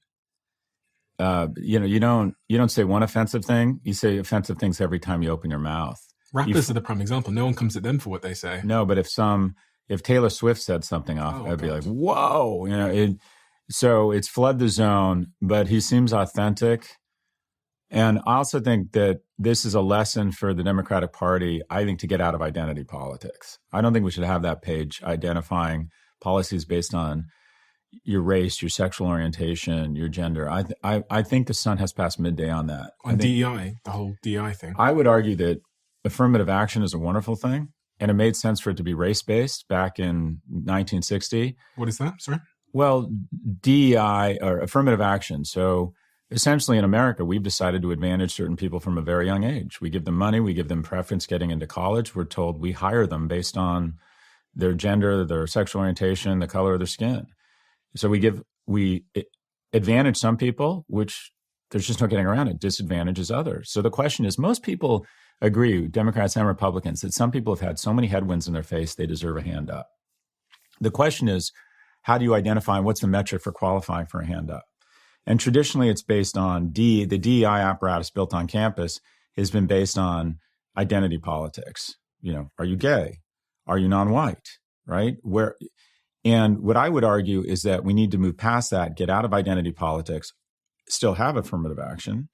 You don't say one offensive thing. You say offensive things every time you open your mouth. Rappers are the prime example. No one comes at them for what they say. No, but if Taylor Swift said something off, I'd be like, whoa, so it's flood the zone, but he seems authentic. And I also think that this is a lesson for the Democratic Party, I think, to get out of identity politics. I don't think we should have that page identifying policies based on your race, your sexual orientation, your gender. I think the sun has passed midday on that. On DEI, the whole DEI thing. I would argue that affirmative action is a wonderful thing, and it made sense for it to be race-based back in 1960. What is that? Sorry? Well, DEI, or affirmative action. So essentially in America, we've decided to advantage certain people from a very young age. We give them money, we give them preference getting into college. We're told we hire them based on their gender, their sexual orientation, the color of their skin. So we advantage some people, which there's just no getting around it, disadvantages others. So the question is, most people agree, Democrats and Republicans, that some people have had so many headwinds in their face, they deserve a hand up. The question is, how do you identify, and what's the metric for qualifying for a hand up? And traditionally, it's based on the DEI apparatus built on campus has been based on identity politics. Are you gay? Are you non-white? Right? And what I would argue is that we need to move past that, get out of identity politics, still have affirmative action,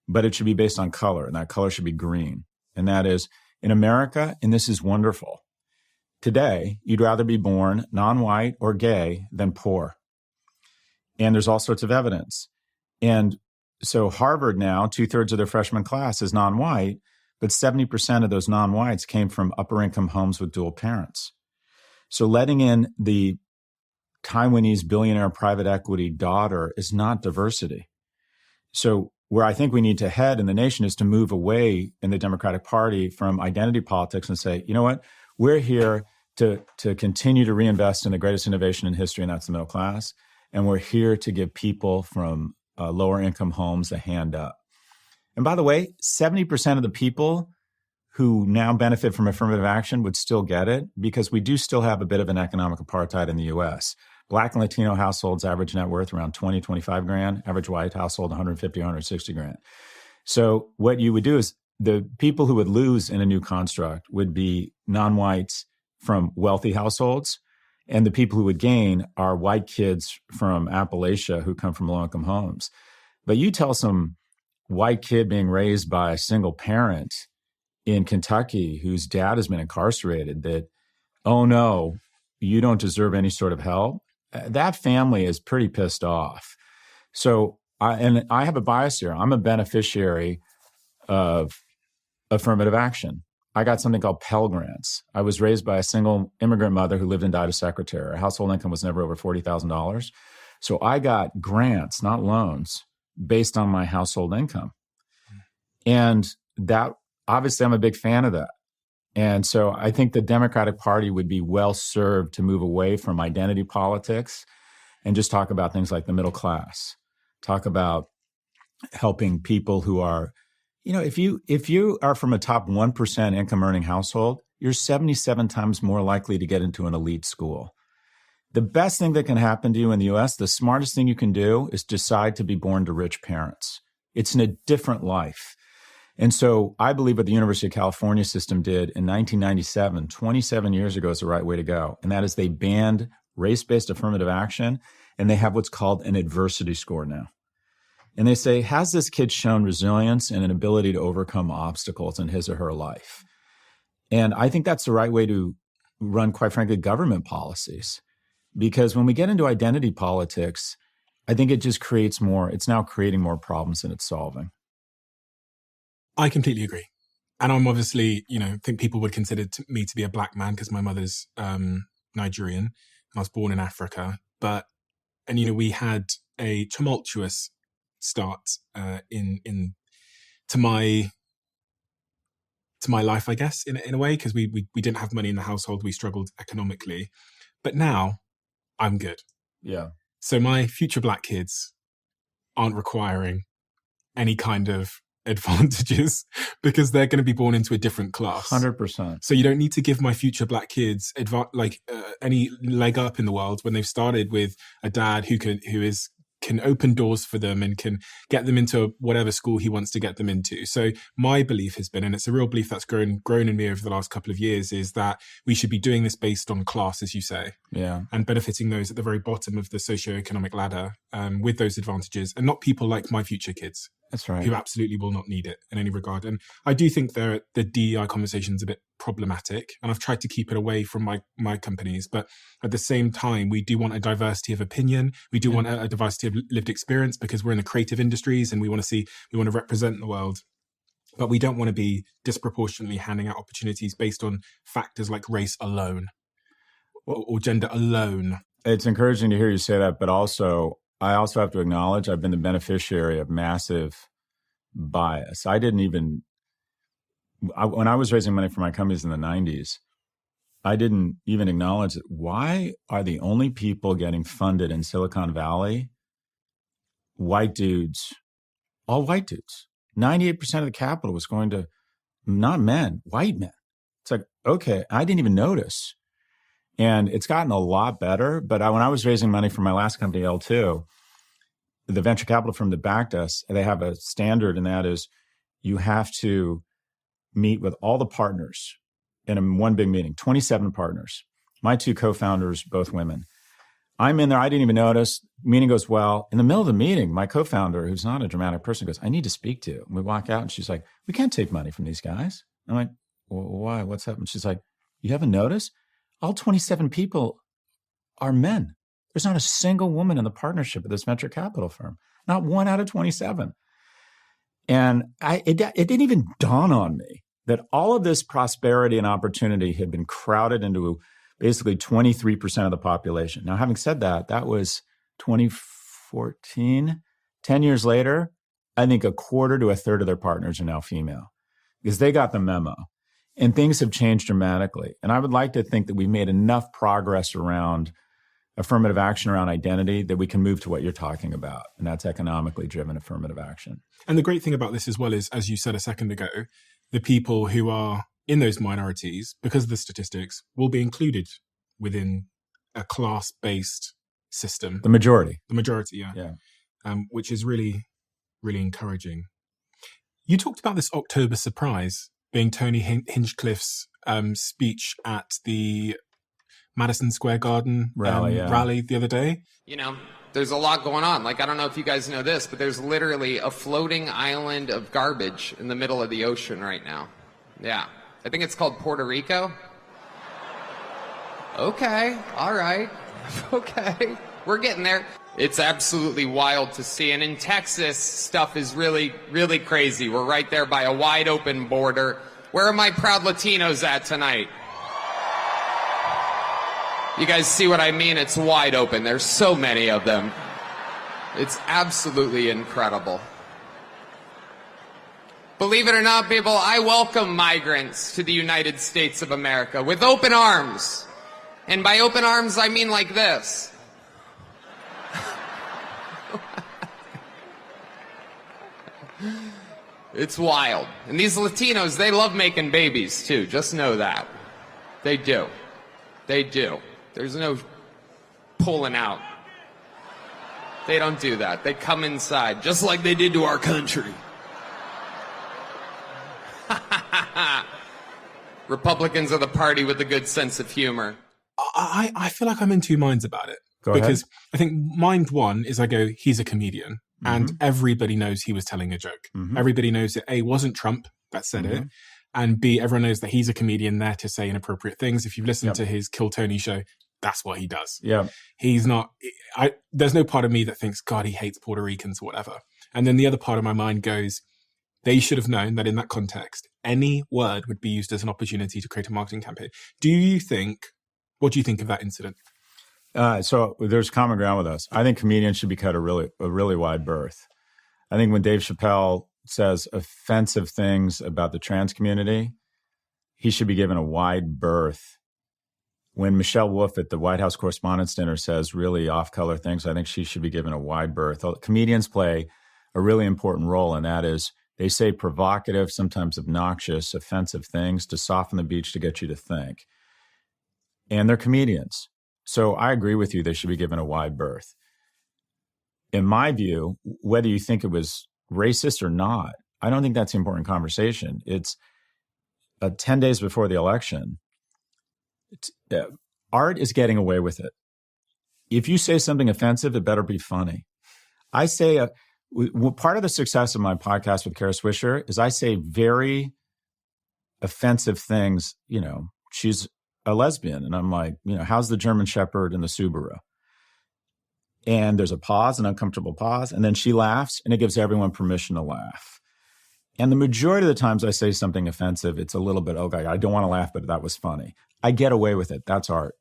but it should be based on color, and that color should be green. And that is, in America, and this is wonderful, today, you'd rather be born non-white or gay than poor. And there's all sorts of evidence. And so Harvard now, 2/3 of their freshman class is non-white, but 70% of those non-whites came from upper income homes with dual parents. So letting in the Taiwanese billionaire private equity daughter is not diversity. So where I think we need to head in the nation is to move away in the Democratic Party from identity politics and say, you know what, we're here to continue to reinvest in the greatest innovation in history, and that's the middle class. And we're here to give people from lower income homes a hand up. And by the way, 70% of the people who now benefit from affirmative action would still get it, because we do still have a bit of an economic apartheid in the U.S. Black and Latino households average net worth around 20, 25 grand, average white household 150, 160 grand. So what you would do is the people who would lose in a new construct would be non-whites from wealthy households, and the people who would gain are white kids from Appalachia who come from low-income homes. But you tell some white kid being raised by a single parent in Kentucky whose dad has been incarcerated that, oh no, you don't deserve any sort of help. That family is pretty pissed off. So I have a bias here. I'm a beneficiary of affirmative action. I got something called Pell Grants. I was raised by a single immigrant mother who lived and died a secretary. Her household income was never over $40,000. So I got grants, not loans, based on my household income. And that, obviously, I'm a big fan of that. And so I think the Democratic Party would be well served to move away from identity politics and just talk about things like the middle class, talk about helping people who are, if you are from a top 1% income earning household, you're 77 times more likely to get into an elite school. The best thing that can happen to you in the US, the smartest thing you can do is decide to be born to rich parents. It's in a different life. And so I believe what the University of California system did in 1997, 27 years ago, is the right way to go. And that is they banned race-based affirmative action, and they have what's called an adversity score now. And they say, has this kid shown resilience and an ability to overcome obstacles in his or her life? And I think that's the right way to run, quite frankly, government policies. Because when we get into identity politics, I think it just creates more, it's now creating more problems than it's solving. I completely agree. And I'm obviously, think people would consider me to be a black man because my mother's Nigerian and I was born in Africa. And we had a tumultuous start to my life, I guess, in a way, because we didn't have money in the household. We struggled economically. But now I'm good. Yeah. So my future black kids aren't requiring any kind of advantages because they're going to be born into a different class. 100%. So you don't need to give my future black kids any leg up in the world when they've started with a dad who can open doors for them and can get them into whatever school he wants to get them into. So my belief has been, and it's a real belief that's grown in me over the last couple of years, is that we should be doing this based on class, as you say, and benefiting those at the very bottom of the socioeconomic ladder with those advantages, and not people like my future kids. That's right. Who absolutely will not need it in any regard. And I do think the DEI conversation is a bit problematic, and I've tried to keep it away from my companies. But at the same time, we do want a diversity of opinion. We do want a diversity of lived experience because we're in the creative industries and we want to represent the world. But we don't want to be disproportionately handing out opportunities based on factors like race alone or gender alone. It's encouraging to hear you say that, but I also have to acknowledge I've been the beneficiary of massive bias. When I was raising money for my companies in the 90s, I didn't even acknowledge that. Why are the only people getting funded in Silicon Valley white dudes, all white dudes? 98% of the capital was going to not men, white men. It's like, okay, I didn't even notice. And it's gotten a lot better. But when I was raising money for my last company, L2, the venture capital firm that backed us, they have a standard, and that is you have to meet with all the partners in one big meeting, 27 partners. My two co-founders, both women. I'm in there. I didn't even notice. Meeting goes well. In the middle of the meeting, my co-founder, who's not a dramatic person, goes, I need to speak to you. And we walk out and she's like, we can't take money from these guys. I'm like, well, why? What's happened? She's like, you haven't noticed? All 27 people are men. There's not a single woman in the partnership of this venture capital firm. Not one out of 27. And it didn't even dawn on me that all of this prosperity and opportunity had been crowded into basically 23% of the population. Now, having said that, that was 2014. 10 years later, I think a quarter to a third of their partners are now female because they got the memo. And things have changed dramatically. And I would like to think that we've made enough progress around affirmative action, around identity, that we can move to what you're talking about. And that's economically driven affirmative action. And the great thing about this as well is, as you said a second ago, the people who are in those minorities, because of the statistics, will be included within a class-based system. The majority. The majority, yeah. Which is really, really encouraging. You talked about this October surprise being Tony Hinchcliffe's speech at the Madison Square Garden rally the other day. There's a lot going on. Like, I don't know if you guys know this, but there's literally a floating island of garbage in the middle of the ocean right now. Yeah. I think it's called Puerto Rico. Okay. All right. Okay. We're getting there. It's absolutely wild to see. And in Texas, stuff is really, really crazy. We're right there by a wide open border. Where are my proud Latinos at tonight? You guys see what I mean? It's wide open. There's so many of them. It's absolutely incredible. Believe it or not, people, I welcome migrants to the United States of America with open arms. And by open arms, I mean like this. It's wild. And these Latinos, they love making babies too. Just know that. They do. They do. There's no pulling out. They don't do that. They come inside, just like they did to our country. Republicans are the party with a good sense of humor. I feel like I'm in two minds about it. Because I think mind one is I go, he's a comedian. Mm-hmm. And everybody knows he was telling a joke. Mm-hmm. Everybody knows that A, wasn't Trump that said it. And B, everyone knows that he's a comedian there to say inappropriate things. If you've listened to his Kill Tony show, that's what he does. Yeah. He's not, there's no part of me that thinks, God, he hates Puerto Ricans or whatever. And then the other part of my mind goes, they should have known that in that context, any word would be used as an opportunity to create a marketing campaign. What do you think of that incident? So there's common ground with us. I think comedians should be cut a really wide berth. I think when Dave Chappelle says offensive things about the trans community, he should be given a wide berth. When Michelle Wolf at the White House Correspondents' Dinner says really off-color things, I think she should be given a wide berth. Comedians play a really important role, and that is they say provocative, sometimes obnoxious, offensive things to soften the beach to get you to think. And they're comedians. So I agree with you, they should be given a wide berth. In my view, whether you think it was racist or not, I don't think that's the important conversation. It's 10 days before the election. Art is getting away with it. If you say something offensive, it better be funny. I say, part of the success of my podcast with Kara Swisher is I say very offensive things. You know, she's a lesbian. And I'm like, you know, how's the German Shepherd in the Subaru? And there's a pause, an uncomfortable pause. And then she laughs, and it gives everyone permission to laugh. And the majority of the times I say something offensive, it's a little bit, okay, I don't want to laugh, but that was funny. I get away with it. That's art.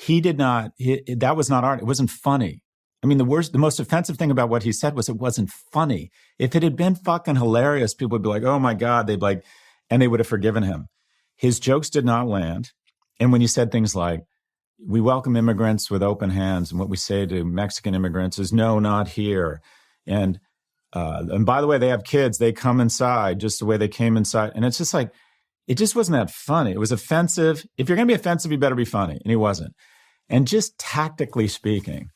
That was not art. It wasn't funny. I mean, the most offensive thing about what he said was it wasn't funny. If it had been fucking hilarious, people would be like, oh my God, and they would have forgiven him. His jokes did not land. And when he said things like, we welcome immigrants with open hands, and what we say to Mexican immigrants is, no, not here. And by the way, they have kids. They come inside just the way they came inside. And it's just like, it just wasn't that funny. It was offensive. If you're going to be offensive, you better be funny. And he wasn't. And just tactically speaking,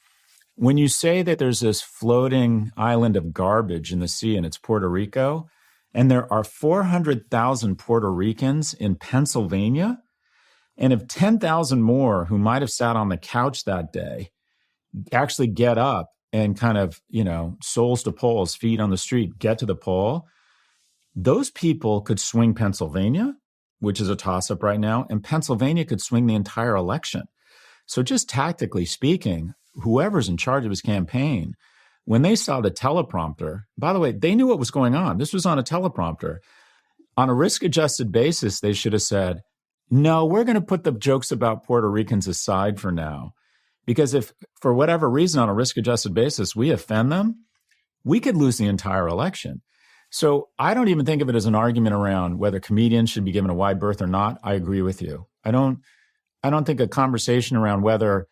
when you say that there's this floating island of garbage in the sea and it's Puerto Rico, and there are 400,000 Puerto Ricans in Pennsylvania, and if 10,000 more who might have sat on the couch that day actually get up and kind of, you know, souls to poles, feet on the street, get to the poll, those people could swing Pennsylvania, which is a toss-up right now, and Pennsylvania could swing the entire election. So just tactically speaking, whoever's in charge of his campaign, when they saw the teleprompter, by the way, they knew what was going on. This was on a teleprompter. On a risk-adjusted basis, they should have said, no, we're going to put the jokes about Puerto Ricans aside for now. Because if, for whatever reason, on a risk-adjusted basis, we offend them, we could lose the entire election. So I don't even think of it as an argument around whether comedians should be given a wide berth or not. I agree with you. I don't think a conversation around whether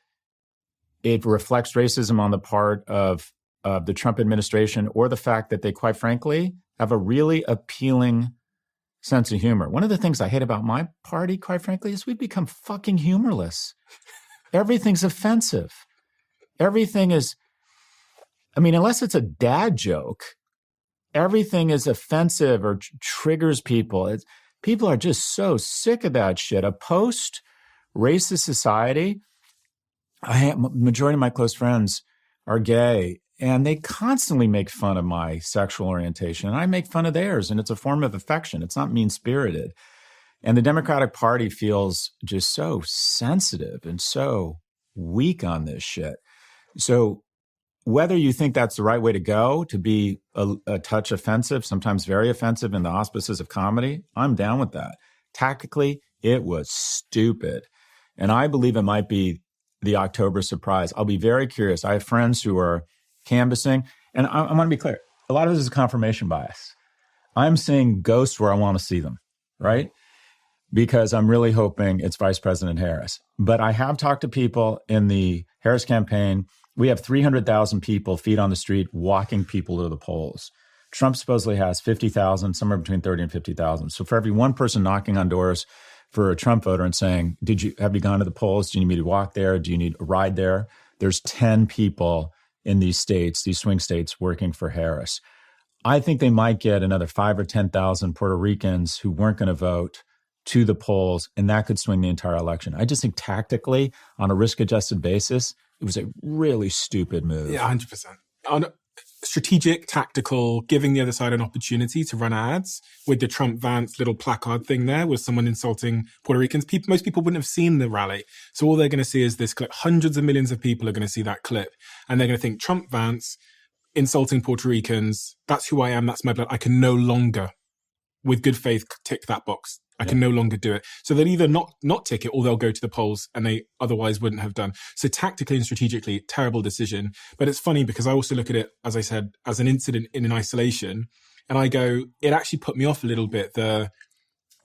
it reflects racism on the part of the Trump administration or the fact that they, quite frankly, have a really appealing sense of humor. One of the things I hate about my party, quite frankly, is we've become fucking humorless. Everything's offensive. Everything is, I mean, unless it's a dad joke, everything is offensive or triggers people. People are just so sick of that shit. A post-racist society, majority of my close friends are gay, and they constantly make fun of my sexual orientation, and I make fun of theirs, and it's a form of affection. It's not mean-spirited. And the Democratic Party feels just so sensitive and so weak on this shit. So whether you think that's the right way to go, to be a touch offensive, sometimes very offensive in the auspices of comedy, I'm down with that. Tactically, it was stupid. And I believe it might be the October surprise. I'll be very curious. I have friends who are canvassing, and I want to be clear. A lot of this is confirmation bias. I'm seeing ghosts where I want to see them, right? Because I'm really hoping it's Vice President Harris. But I have talked to people in the Harris campaign. We have 300,000 people, feet on the street, walking people to the polls. Trump supposedly has 50,000, somewhere between 30 and 50,000. So for every one person knocking on doors for a Trump voter and saying, have you gone to the polls? Do you need me to walk there? Do you need a ride there? There's 10 people in these states, these swing states, working for Harris. I think they might get another 5 or 10,000 Puerto Ricans who weren't going to vote to the polls, and that could swing the entire election. I just think tactically, on a risk-adjusted basis, it was a really stupid move. Yeah, 100%. On strategic, tactical, giving the other side an opportunity to run ads with the Trump-Vance little placard thing there with someone insulting Puerto Ricans. Most people wouldn't have seen the rally. So all they're going to see is this clip. Hundreds of millions of people are going to see that clip. And they're going to think, Trump-Vance insulting Puerto Ricans, that's who I am, that's my blood. I can no longer, with good faith, tick that box. I can no longer do it. So they'll either not tick it, or they'll go to the polls, and they otherwise wouldn't have done. So tactically and strategically, terrible decision. But it's funny because I also look at it, as I said, as an incident in an isolation. And I go, it actually put me off a little bit, the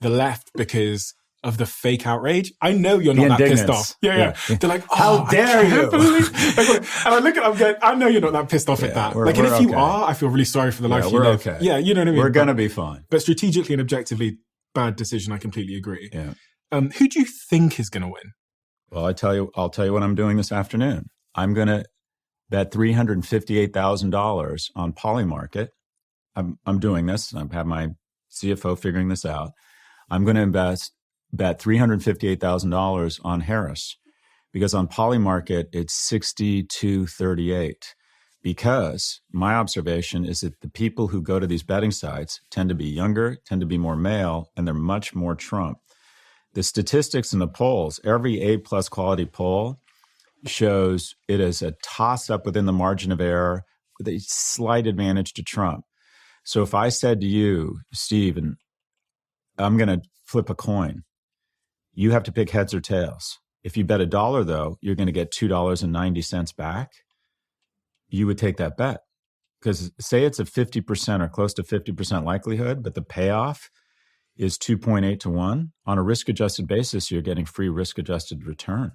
left, because of the fake outrage. I know you're not that pissed off. Yeah. They're like, oh, how dare you? And I look at them going, I know you're not that pissed off at that. And if you are, I feel really sorry for the life you live. Okay. Yeah, you know what I mean? We're going to be fine. But strategically and objectively, bad decision. I completely agree. Yeah. Who do you think is going to win? Well, I'll tell you what I'm doing this afternoon. I'm going to bet $358,000 on Polymarket. I'm doing this. I have my CFO figuring this out. I'm going to bet $358,000 on Harris, because on Polymarket it's 62-38. Because my observation is that the people who go to these betting sites tend to be younger, tend to be more male, and they're much more Trump. The statistics in the polls, every A-plus quality poll shows it is a toss-up within the margin of error with a slight advantage to Trump. So if I said to you, Steve, and I'm going to flip a coin, you have to pick heads or tails. If you bet $1, though, you're going to get $2.90 back. You would take that bet, because say it's a 50% or close to 50% likelihood, but the payoff is 2.8 to 1. On a risk-adjusted basis, you're getting free risk-adjusted return.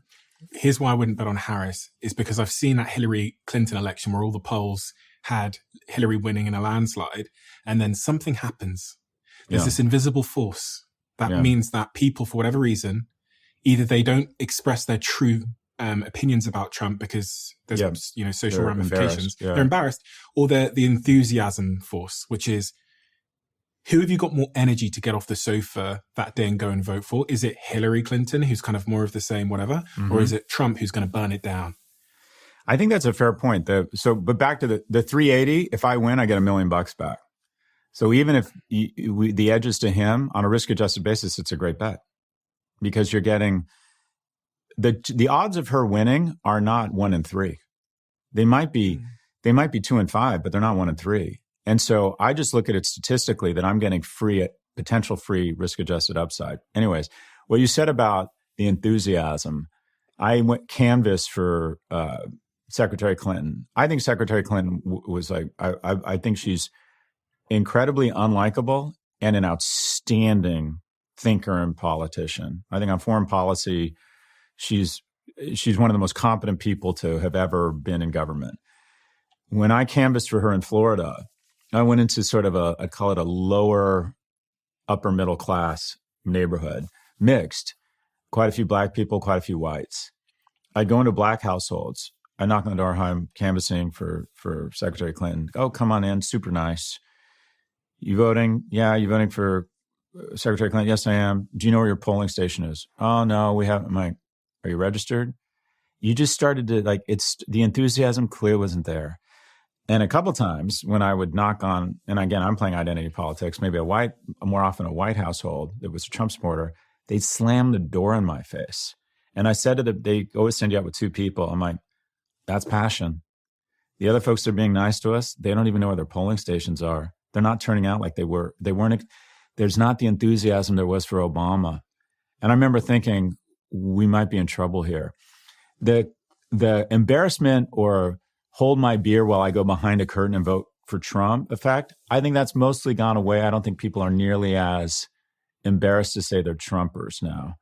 Here's why I wouldn't bet on Harris, is because I've seen that Hillary Clinton election where all the polls had Hillary winning in a landslide, and then something happens. There's this invisible force that means that people, for whatever reason, either they don't express their true opinions about Trump because there's social ramifications. They're embarrassed, or they're the enthusiasm force, which is, who have you got more energy to get off the sofa that day and go and vote for? Is it Hillary Clinton, who's kind of more of the same, whatever, or is it Trump who's going to burn it down? I think that's a fair point. But back to the 380. If I win, I get $1 million back. So even if the edge is to him on a risk-adjusted basis, it's a great bet, because you're getting. The odds of her winning are not 1 in 3. They might be 2 in 5, but they're not 1 in 3. And so I just look at it statistically that I'm getting potential free risk-adjusted upside. Anyways, what you said about the enthusiasm, I went canvass for Secretary Clinton. I think Secretary Clinton was like, I think she's incredibly unlikable and an outstanding thinker and politician. I think on foreign policy, she's one of the most competent people to have ever been in government. When I canvassed for her in Florida, I went into sort of I'd call it a lower, upper middle class neighborhood, mixed, quite a few black people, quite a few whites. I'd go into black households. I knock on the door, hi, I'm canvassing for Secretary Clinton. Oh, come on in, super nice. You voting? Yeah, you voting for Secretary Clinton? Yes, I am. Do you know where your polling station is? Oh, no, we haven't. I'm like, are you registered? you just started to the enthusiasm clearly wasn't there. And a couple times when I would knock on, and again, I'm playing identity politics, maybe more often a white household that was a Trump supporter, they'd slam the door in my face. And I said to them, they always send you out with two people. I'm like, that's passion. The other folks that are being nice to us, they don't even know where their polling stations are. They're not turning out like they were. There's not the enthusiasm there was for Obama. And I remember thinking, we might be in trouble here. The embarrassment or hold my beer while I go behind a curtain and vote for Trump effect, I think that's mostly gone away. I don't think people are nearly as embarrassed to say they're Trumpers now.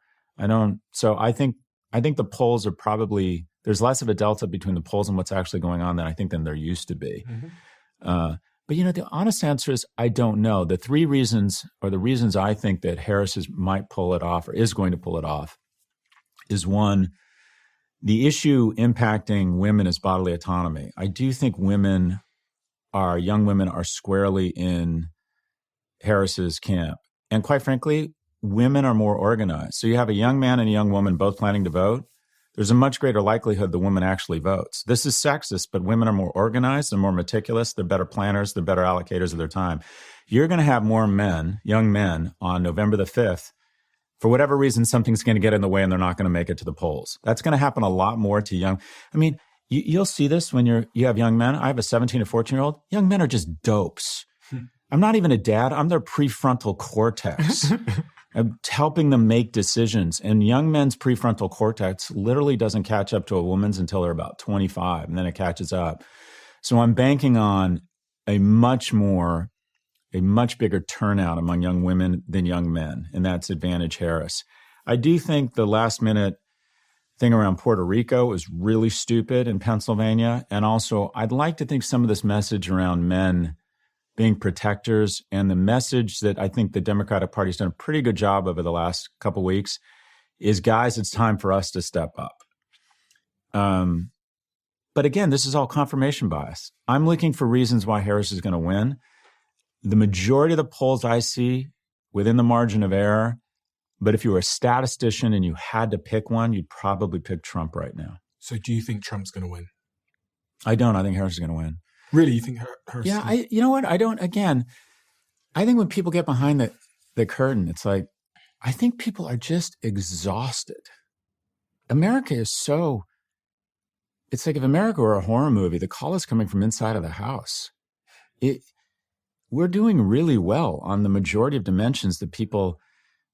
So I think the polls are probably, there's less of a delta between the polls and what's actually going on than there used to be. Mm-hmm. But the honest answer is I don't know. The three reasons, or the reasons I think that Harris might pull it off or is going to pull it off, is one, the issue impacting women is bodily autonomy. I do think young women are squarely in Harris's camp. And quite frankly, women are more organized. So you have a young man and a young woman both planning to vote. There's a much greater likelihood the woman actually votes. This is sexist, but women are more organized, they're more meticulous, they're better planners, they're better allocators of their time. You're going to have more young men on November the 5th. For whatever reason, something's going to get in the way and they're not going to make it to the polls. That's going to happen a lot more to you'll see this when you have young men. I have a 17 to 14-year-old. Young men are just dopes. I'm not even a dad. I'm their prefrontal cortex. I'm helping them make decisions. And young men's prefrontal cortex literally doesn't catch up to a woman's until they're about 25, and then it catches up. So I'm banking on a much bigger turnout among young women than young men, and that's advantage Harris. I do think the last minute thing around Puerto Rico is really stupid in Pennsylvania. And also, I'd like to think some of this message around men being protectors and the message that I think the Democratic Party's done a pretty good job over the last couple of weeks is, guys, it's time for us to step up. But again, this is all confirmation bias. I'm looking for reasons why Harris is going to win. The majority of the polls I see within the margin of error, but if you were a statistician and you had to pick one, you'd probably pick Trump right now. So do you think Trump's going to win? I don't. I think Harris is going to win. Really? You think Harris? Yeah. You know what? I don't. Again, I think when people get behind the curtain, it's like, I think people are just exhausted. America is so, it's like if America were a horror movie, the call is coming from inside of the house. We're doing really well on the majority of dimensions that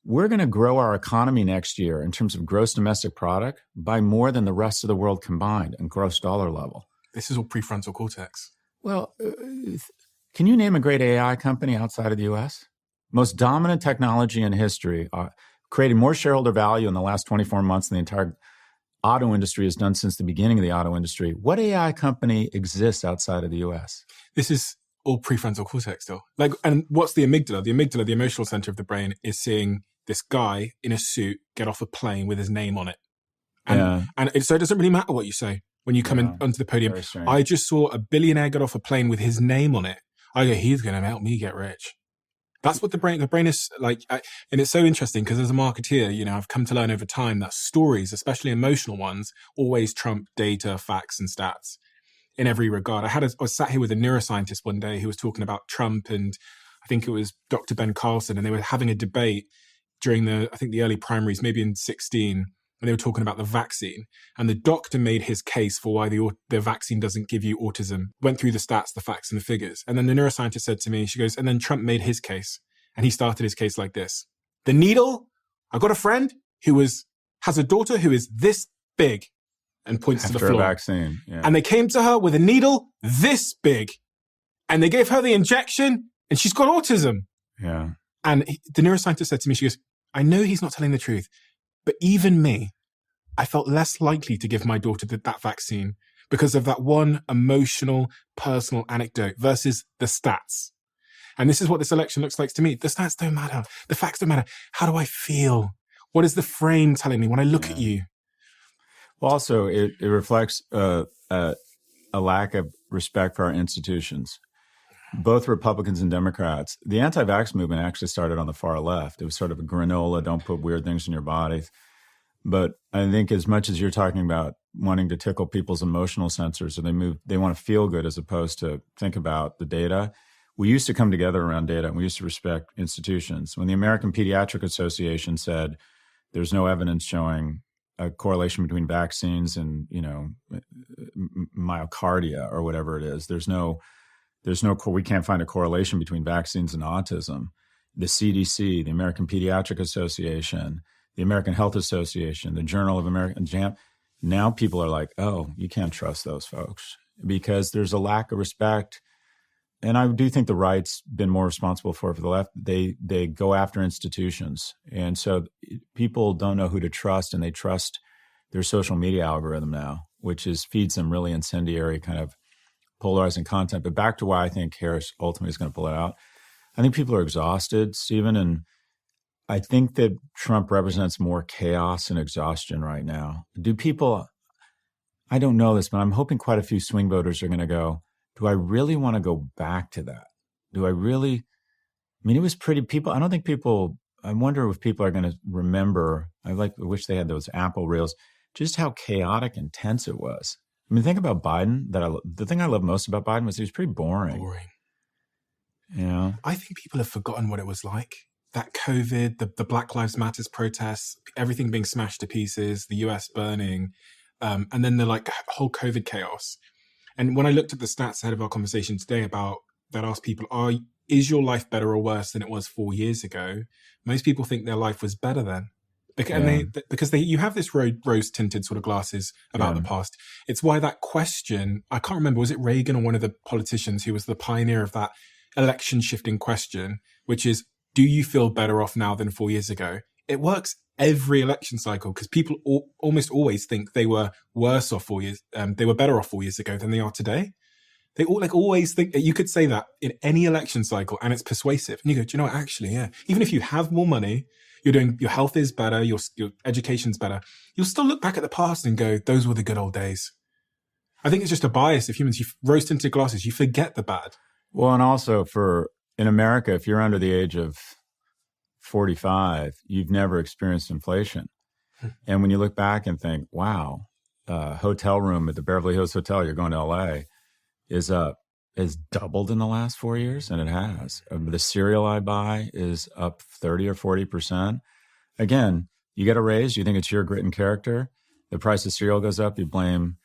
we're going to grow our economy next year in terms of gross domestic product by more than the rest of the world combined in gross dollar level. This is all prefrontal cortex. Well, can you name a great AI company outside of the U.S.? Most dominant technology in history, creating more shareholder value in the last 24 months than the entire auto industry has done since the beginning of the auto industry. What AI company exists outside of the U.S.? This is all prefrontal cortex still. And what's the amygdala? The amygdala, the emotional center of the brain, is seeing this guy in a suit get off a plane with his name on it. And so it doesn't really matter what you say when you come in onto the podium. I just saw a billionaire get off a plane with his name on it. I go, he's going to help me get rich. That's what the brain is like. And it's so interesting because as a marketeer, I've come to learn over time that stories, especially emotional ones, always trump data, facts, and stats in every regard. I was sat here with a neuroscientist one day who was talking about Trump, and I think it was Dr. Ben Carlson, and they were having a debate during the early primaries, maybe in 2016, and they were talking about the vaccine. And the doctor made his case for why the vaccine doesn't give you autism, went through the stats, the facts, and the figures. And then the neuroscientist said to me, she goes, and then Trump made his case. And he started his case like this. The needle, I got a friend who has a daughter who is this big, and points to the floor. After a vaccine, yeah. And they came to her with a needle this big, and they gave her the injection, and she's got autism. Yeah. And the neuroscientist said to me, she goes, I know he's not telling the truth, but even me, I felt less likely to give my daughter that vaccine because of that one emotional, personal anecdote versus the stats. And this is what this election looks like to me. The stats don't matter. The facts don't matter. How do I feel? What is the frame telling me when I look at you? Well, also, it reflects a lack of respect for our institutions. Both Republicans and Democrats. The anti-vax movement actually started on the far left. It was sort of a granola, don't put weird things in your body. But I think as much as you're talking about wanting to tickle people's emotional sensors, or they want to feel good as opposed to think about the data. We used to come together around data, and we used to respect institutions. When the American Pediatric Association said there's no evidence showing a correlation between vaccines and, myocardia or whatever it is, we can't find a correlation between vaccines and autism. The CDC, the American Pediatric Association, the American Health Association, the Journal of American JAMA, now people are like, oh, you can't trust those folks because there's a lack of respect. And I do think the right's been more responsible for the left. They go after institutions. And so people don't know who to trust, and they trust their social media algorithm now, which feeds them really incendiary kind of polarizing content. But back to why I think Harris ultimately is going to pull it out. I think people are exhausted, Stephen, and I think that Trump represents more chaos and exhaustion right now. I don't know this, but I'm hoping quite a few swing voters are going to go, do I really want to go back to that? It was pretty I don't think I wonder if people are going to remember, I wish they had those Apple Reels, just how chaotic and tense it was. I mean, think about Biden. The thing I love most about Biden was he was pretty boring. Yeah. I think people have forgotten what it was like. That COVID, the Black Lives Matters protests, everything being smashed to pieces, the US burning, and then the whole COVID chaos. And when I looked at the stats ahead of our conversation today that asked people, is your life better or worse than it was 4 years ago? Most people think their life was better then. Because you have this rose-tinted sort of glasses about the past. It's why that question, I can't remember, was it Reagan or one of the politicians who was the pioneer of that election shifting question, which is, do you feel better off now than 4 years ago? It works every election cycle because people almost always think they were worse off 4 years. They were better off 4 years ago than they are today. They always think you could say that in any election cycle, and it's persuasive. And you go, do you know what? Actually, yeah. Even if you have more money, your health is better, your education's better, you'll still look back at the past and go, those were the good old days. I think it's just a bias of humans. You rose-tinted glasses, you forget the bad. Well, and also in America, if you're under the age of 45, you've never experienced inflation. And when you look back and think, wow, hotel room at the Beverly Hills Hotel, you're going to LA, is doubled in the last 4 years, and it has. The cereal I buy is up 30 or 40%. Again, you get a raise, you think it's your grit and character. The price of cereal goes up, you blame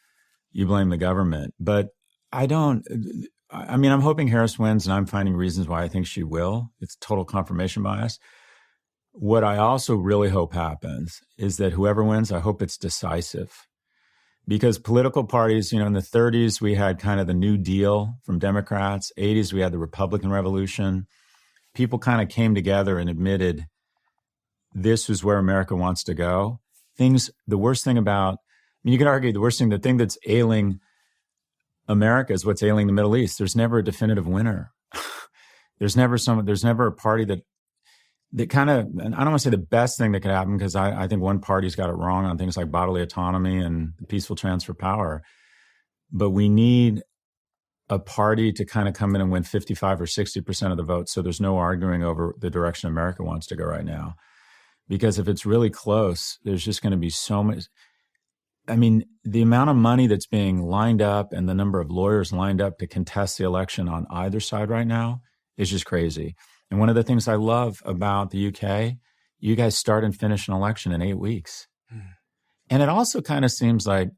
the government. But I'm hoping Harris wins, and I'm finding reasons why I think she will. It's total confirmation bias. What I also really hope happens is that whoever wins, I hope it's decisive. Because political parties, in the 30s, we had kind of the New Deal from Democrats. 80s, we had the Republican Revolution. People kind of came together and admitted this is where America wants to go. The worst thing about, you could argue the thing that's ailing America is what's ailing the Middle East. There's never a definitive winner. There's never a party that kind of, and I don't want to say the best thing that could happen, because I think one party's got it wrong on things like bodily autonomy and peaceful transfer of power. But we need a party to kind of come in and win 55 or 60% of the votes, so there's no arguing over the direction America wants to go right now. Because if it's really close, there's just going to be so much. The amount of money that's being lined up and the number of lawyers lined up to contest the election on either side right now is just crazy. And one of the things I love about the UK, you guys start and finish an election in 8 weeks. And it also kind of seems like,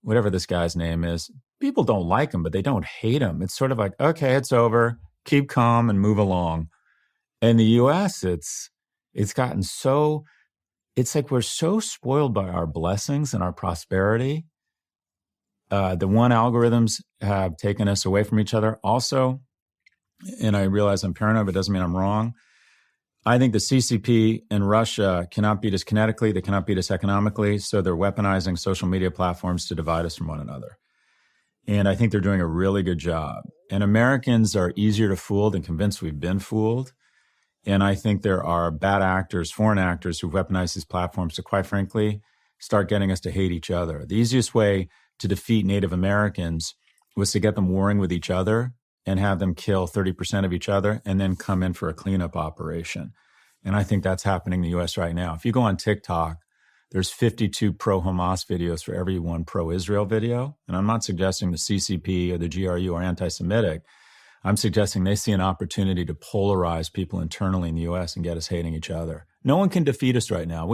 whatever this guy's name is, people don't like him, but they don't hate him. It's sort of like, okay, it's over, keep calm and move along. In the US, it's gotten so, it's like we're so spoiled by our blessings and our prosperity. The one algorithms have taken us away from each other. Also, and I realize I'm paranoid, but it doesn't mean I'm wrong, I think the CCP and Russia cannot beat us kinetically. They cannot beat us economically. So they're weaponizing social media platforms to divide us from one another. And I think they're doing a really good job. And Americans are easier to fool than convinced we've been fooled. And I think there are bad actors, foreign actors, who've weaponized these platforms to, quite frankly, start getting us to hate each other. The easiest way to defeat Native Americans was to get them warring with each other and have them kill 30% of each other and then come in for a cleanup operation. And I think that's happening in the U.S. right now. If you go on TikTok, there's 52 pro-Hamas videos for every one pro-Israel video. And I'm not suggesting the CCP or the GRU are anti-Semitic. I'm suggesting they see an opportunity to polarize people internally in the U.S. and get us hating each other. No one can defeat us right now.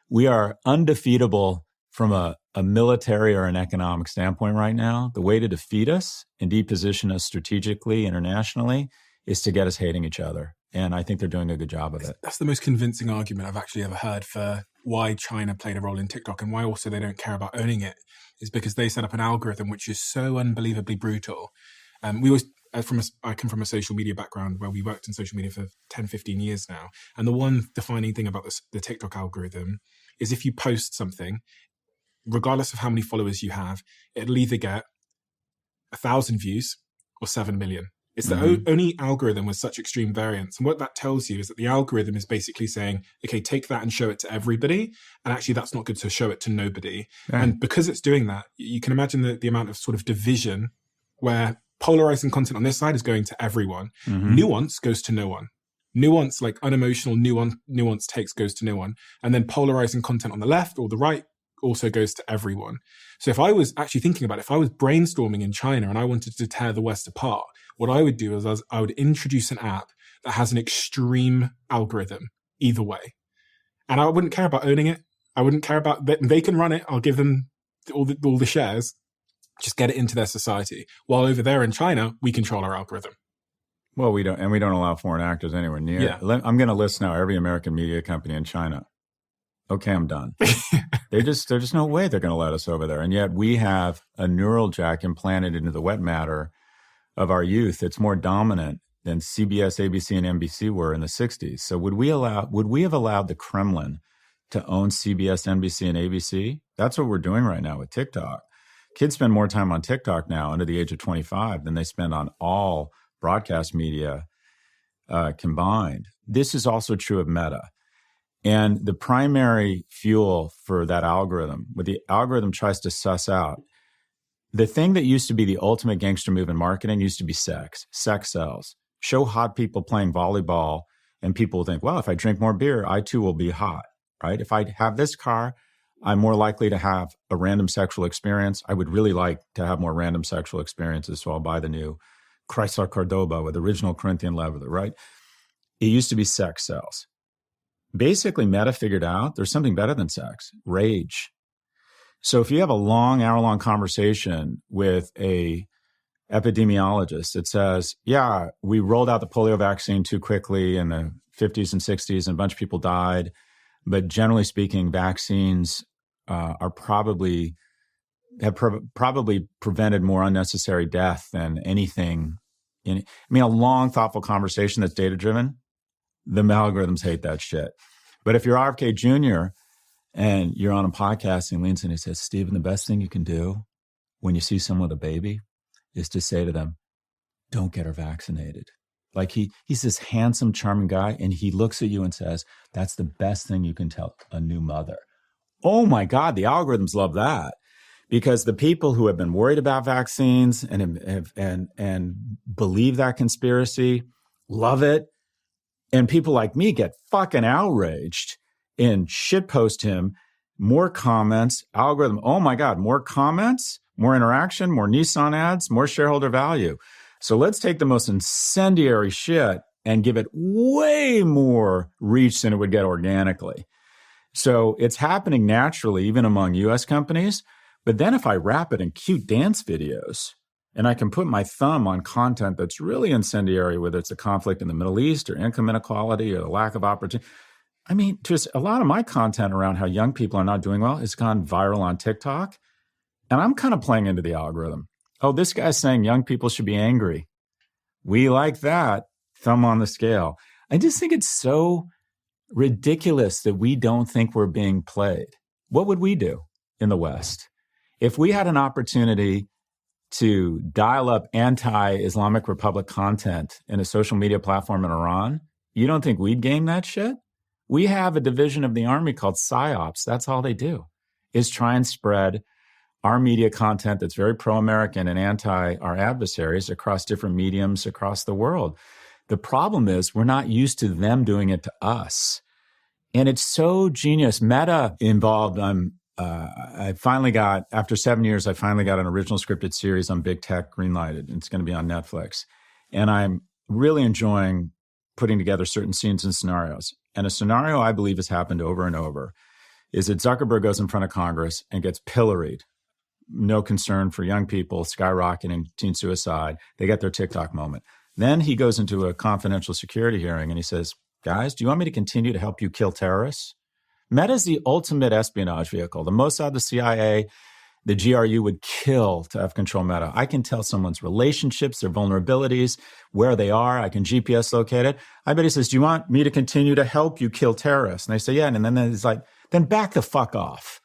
We are undefeatable from a military or an economic standpoint right now. The way to defeat us and deposition us strategically, internationally, is to get us hating each other. And I think they're doing a good job of it. That's the most convincing argument I've actually ever heard for why China played a role in TikTok and why also they don't care about owning it, is because they set up an algorithm which is so unbelievably brutal. We always, I come from a social media background where we worked in social media for 10, 15 years now. And the one defining thing about the TikTok algorithm is if you post something, regardless of how many followers you have, it'll either get 1,000 views or 7 million. It's the only algorithm with such extreme variance. And what that tells you is that the algorithm is basically saying, okay, take that and show it to everybody. And actually, that's not good to show it to nobody. Yeah. And because it's doing that, you can imagine the amount of sort of division where polarizing content on this side is going to everyone. Nuance goes to no one. Nuance, like unemotional nuance takes, goes to no one. And then polarizing content on the left or the right also goes to everyone. So if I was actually thinking about it, if I was brainstorming in China and I wanted to tear the West apart, what I would do is I would introduce an app that has an extreme algorithm either way. And I wouldn't care about owning it. I wouldn't care about, they can run it. I'll give them all the shares. Just get it into their society. While over there in China, we control our algorithm. Well, we don't allow foreign actors anywhere near. Yeah. I'm going to list now every American media company in China. Okay, I'm done. There's just no way they're going to let us over there. And yet we have a neural jack implanted into the wet matter of our youth. It's more dominant than CBS, ABC, and NBC were in the 60s. So would we have allowed the Kremlin to own CBS, NBC, and ABC? That's what we're doing right now with TikTok. Kids spend more time on TikTok now under the age of 25 than they spend on all broadcast media combined. This is also true of Meta. And the primary fuel for that algorithm, what the algorithm tries to suss out, the thing that used to be the ultimate gangster move in marketing used to be sex. Sex sells. Show hot people playing volleyball and people will think, well, if I drink more beer, I too will be hot, right? If I have this car, I'm more likely to have a random sexual experience. I would really like to have more random sexual experiences, so I'll buy the new Chrysler Cordoba with original Corinthian leather, right? It used to be sex sells. Basically, Meta figured out there's something better than sex, rage. So if you have a long, hour-long conversation with a epidemiologist that says, yeah, we rolled out the polio vaccine too quickly in the 50s and 60s and a bunch of people died, but generally speaking, vaccines have probably prevented more unnecessary death than anything. A long, thoughtful conversation that's data-driven, the algorithms hate that shit. But if you're RFK Jr. and you're on a podcast and leans in and says, Stephen, the best thing you can do when you see someone with a baby is to say to them, don't get her vaccinated. Like he's this handsome, charming guy, and he looks at you and says, that's the best thing you can tell a new mother. Oh my God, the algorithms love that. Because the people who have been worried about vaccines and believe that conspiracy love it. And people like me get fucking outraged and shitpost him. More comments, algorithm. Oh my God, more comments, more interaction, more Nissan ads, more shareholder value. So let's take the most incendiary shit and give it way more reach than it would get organically. So it's happening naturally, even among US companies. But then if I wrap it in cute dance videos and I can put my thumb on content that's really incendiary, whether it's a conflict in the Middle East or income inequality or the lack of opportunity. Just a lot of my content around how young people are not doing well has gone viral on TikTok. And I'm kind of playing into the algorithm. Oh, this guy's saying young people should be angry. We like that. Thumb on the scale. I just think it's so ridiculous that we don't think we're being played. What would we do in the West? If we had an opportunity to dial up anti-Islamic Republic content in a social media platform in Iran, you don't think we'd game that shit? We have a division of the army called PsyOps. That's all they do, is try and spread our media content that's very pro-American and anti our adversaries across different mediums across the world. The problem is we're not used to them doing it to us. And it's so genius. Meta involved, I finally got, after 7 years, I finally got an original scripted series on big tech greenlighted. It's going to be on Netflix. And I'm really enjoying putting together certain scenes and scenarios. And a scenario I believe has happened over and over is that Zuckerberg goes in front of Congress and gets pilloried. No concern for young people, skyrocketing teen suicide. They get their TikTok moment. Then he goes into a confidential security hearing and he says, guys, do you want me to continue to help you kill terrorists? Meta is the ultimate espionage vehicle. The Mossad, the CIA, the GRU would kill to have control Meta. I can tell someone's relationships, their vulnerabilities, where they are. I can GPS locate it. I bet he says, do you want me to continue to help you kill terrorists? And they say, yeah. And then he's like, then back the fuck off.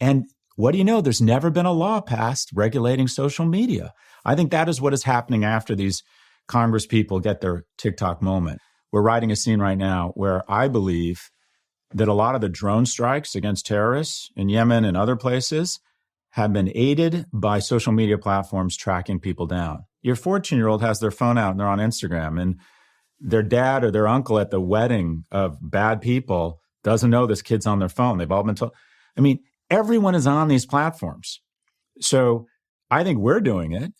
And what do you know? There's never been a law passed regulating social media. I think that is what is happening after these Congress people get their TikTok moment. We're writing a scene right now where I believe that a lot of the drone strikes against terrorists in Yemen and other places have been aided by social media platforms tracking people down. Your 14-year-old has their phone out and they're on Instagram, and their dad or their uncle at the wedding of bad people doesn't know this kid's on their phone. They've all been told. I mean, everyone is on these platforms. So I think we're doing it.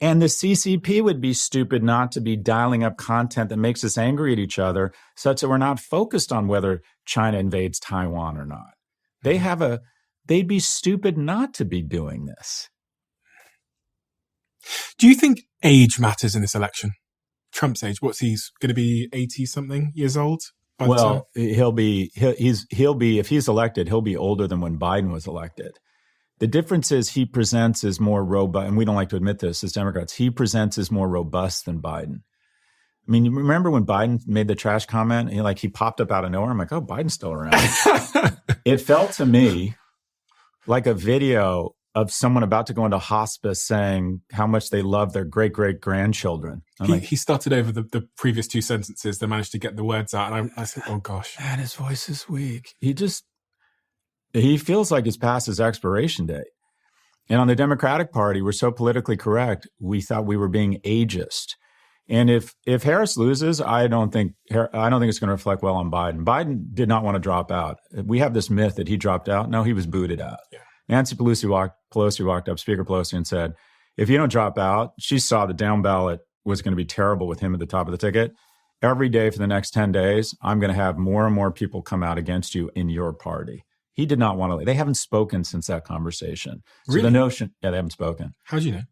And the CCP would be stupid not to be dialing up content that makes us angry at each other such that we're not focused on whether China invades Taiwan or not. They'd be stupid not to be doing this. Do you think age matters in this election? Trump's age, he's going to be 80 something years old? Well, he'll be, if he's elected, he'll be older than when Biden was elected. The difference is he presents as more robust, and we don't like to admit this as Democrats, he presents as more robust than Biden. I mean, you remember when Biden made the trash comment? He popped up out of nowhere. I'm like, oh, Biden's still around. It felt to me like a video of someone about to go into hospice saying how much they love their great-great-grandchildren. He started over the previous two sentences. They managed to get the words out. And I said, oh, gosh. Man, his voice is weak. He feels like it's past his expiration date. And on the Democratic Party, we're so politically correct, we thought we were being ageist. And if Harris loses, I don't think it's going to reflect well on Biden. Biden did not want to drop out. We have this myth that he dropped out. No, he was booted out. Yeah. Nancy Pelosi walked up, Speaker Pelosi, and said, if you don't drop out, she saw the down ballot was going to be terrible with him at the top of the ticket. Every day for the next 10 days, I'm going to have more and more people come out against you in your party. He did not want to. They haven't spoken since that conversation. So really? The notion, they haven't spoken. How do you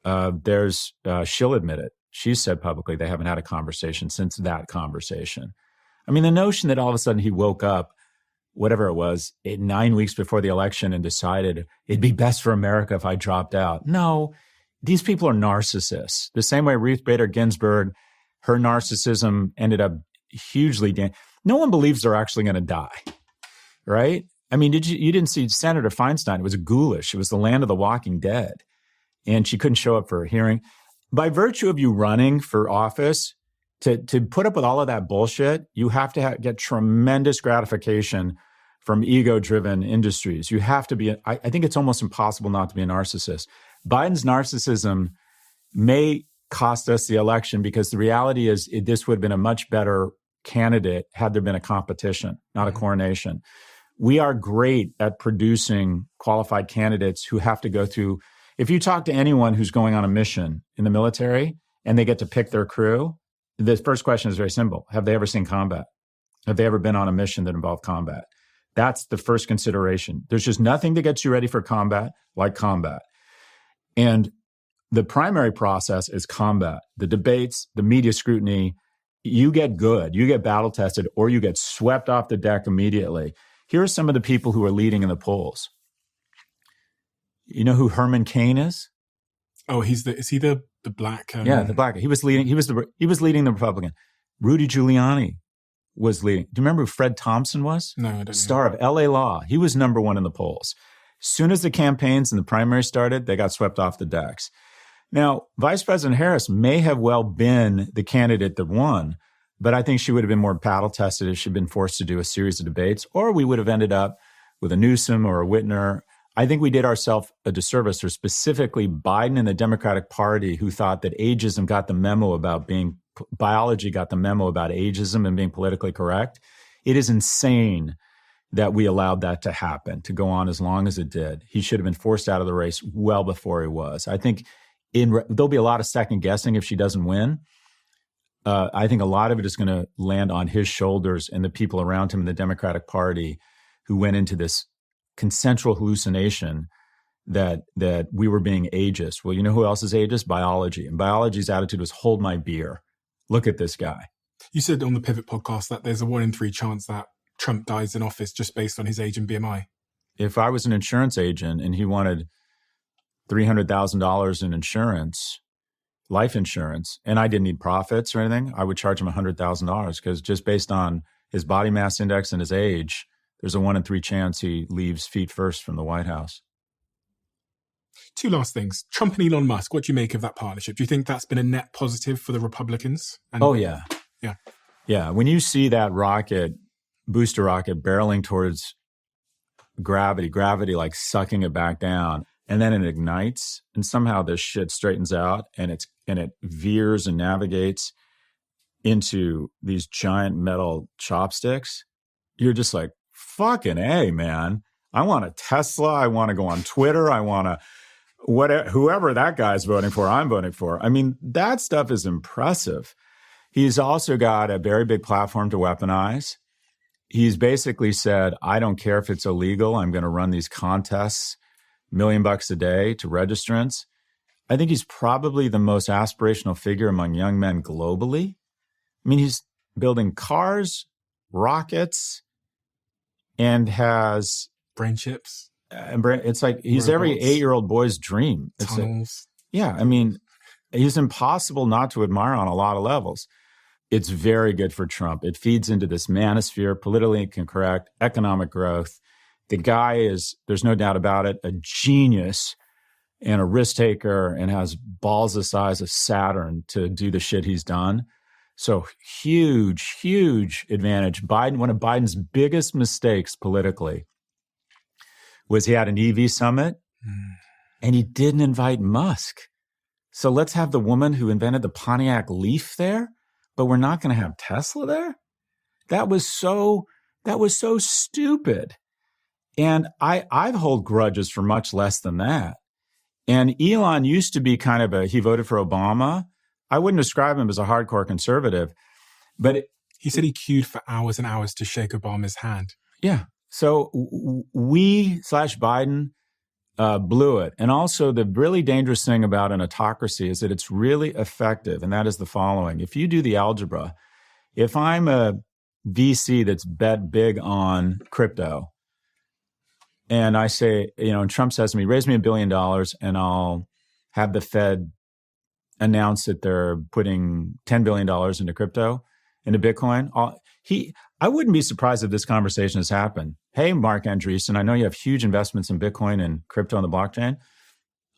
know? She'll admit it. She said publicly they haven't had a conversation since that conversation. I mean, the notion that all of a sudden he woke up, whatever it was, 9 weeks before the election and decided it'd be best for America if I dropped out. No, these people are narcissists. The same way Ruth Bader Ginsburg, her narcissism ended up hugely. No one believes they're actually going to die, right? I mean, you didn't see Senator Feinstein. It was a ghoulish. It was the land of the walking dead. And she couldn't show up for a hearing. By virtue of you running for office, to put up with all of that bullshit, you have to get tremendous gratification from ego-driven industries. You have to be, I think it's almost impossible not to be a narcissist. Biden's narcissism may cost us the election because the reality is this would have been a much better candidate had there been a competition, not a coronation. We are great at producing qualified candidates who have to go through. If you talk to anyone who's going on a mission in the military and they get to pick their crew, the first question is very simple. Have they ever seen combat? Have they ever been on a mission that involved combat? That's the first consideration. There's just nothing that gets you ready for combat like combat. And the primary process is combat. The debates, the media scrutiny, you get good, you get battle tested, or you get swept off the deck immediately. Here are some of the people who are leading in the polls. You know who Herman Cain is? Oh, is he the black? Yeah, the black guy. He was leading the Republican. Rudy Giuliani was leading. Do you remember who Fred Thompson was? No, I don't know. Star of LA Law. He was number one in the polls. As soon as the campaigns and the primaries started, they got swept off the decks. Now, Vice President Harris may have well been the candidate that won, but I think she would have been more battle tested if she'd been forced to do a series of debates, or we would have ended up with a Newsom or a Whitner. I think we did ourselves a disservice, or specifically Biden and the Democratic Party, who thought that biology got the memo about ageism and being politically correct. It is insane that we allowed that to happen, to go on as long as it did. He should have been forced out of the race well before he was. I think there'll be a lot of second guessing if she doesn't win. I think a lot of it is going to land on his shoulders and the people around him in the Democratic Party who went into this consensual hallucination that we were being ageist. Well, you know who else is ageist? Biology. And biology's attitude was, hold my beer. Look at this guy. You said on the Pivot podcast that there's a 1 in 3 chance that Trump dies in office just based on his age and BMI. If I was an insurance agent and he wanted $300,000 in insurance, life insurance, and I didn't need profits or anything, I would charge him $100,000 because just based on his body mass index and his age, there's a 1 in 3 chance he leaves feet first from the White House. 2 last things. Trump and Elon Musk, what do you make of that partnership? Do you think that's been a net positive for the Republicans? Yeah. Yeah. When you see that booster rocket barreling towards gravity like sucking it back down, and then it ignites, and somehow this shit straightens out, and it veers and navigates into these giant metal chopsticks, you're just like, fucking A, man. I want a Tesla. I want to go on Twitter. I want to whoever that guy's voting for, I'm voting for. I mean, that stuff is impressive. He's also got a very big platform to weaponize. He's basically said, I don't care if it's illegal. I'm going to run these contests, $1 million a day to registrants. I think he's probably the most aspirational figure among young men globally. I mean, he's building cars, rockets, and has brain chips. It's like he's every 8-year-old boy's dream. Tunnels. I mean, he's impossible not to admire on a lot of levels. It's very good for Trump. It feeds into this manosphere, politically incorrect, economic growth. The guy is, there's no doubt about it, a genius and a risk taker and has balls the size of Saturn to do the shit he's done. So huge, huge advantage. One of Biden's biggest mistakes politically was he had an EV summit and he didn't invite Musk. So let's have the woman who invented the Pontiac Leaf there, but we're not going to have Tesla there? That was so stupid. And I hold grudges for much less than that. And Elon used to be kind of he voted for Obama. I wouldn't describe him as a hardcore conservative, but he said he queued for hours and hours to shake Obama's hand. Yeah. So we/Biden blew it. And also the really dangerous thing about an autocracy is that it's really effective. And that is the following. If you do the algebra, if I'm a VC that's bet big on crypto, and I say, and Trump says to me, raise me $1 billion and I'll have the Fed announce that they're putting $10 billion into crypto, into Bitcoin. I wouldn't be surprised if this conversation has happened. Hey, Mark Andreessen, I know you have huge investments in Bitcoin and crypto on the blockchain.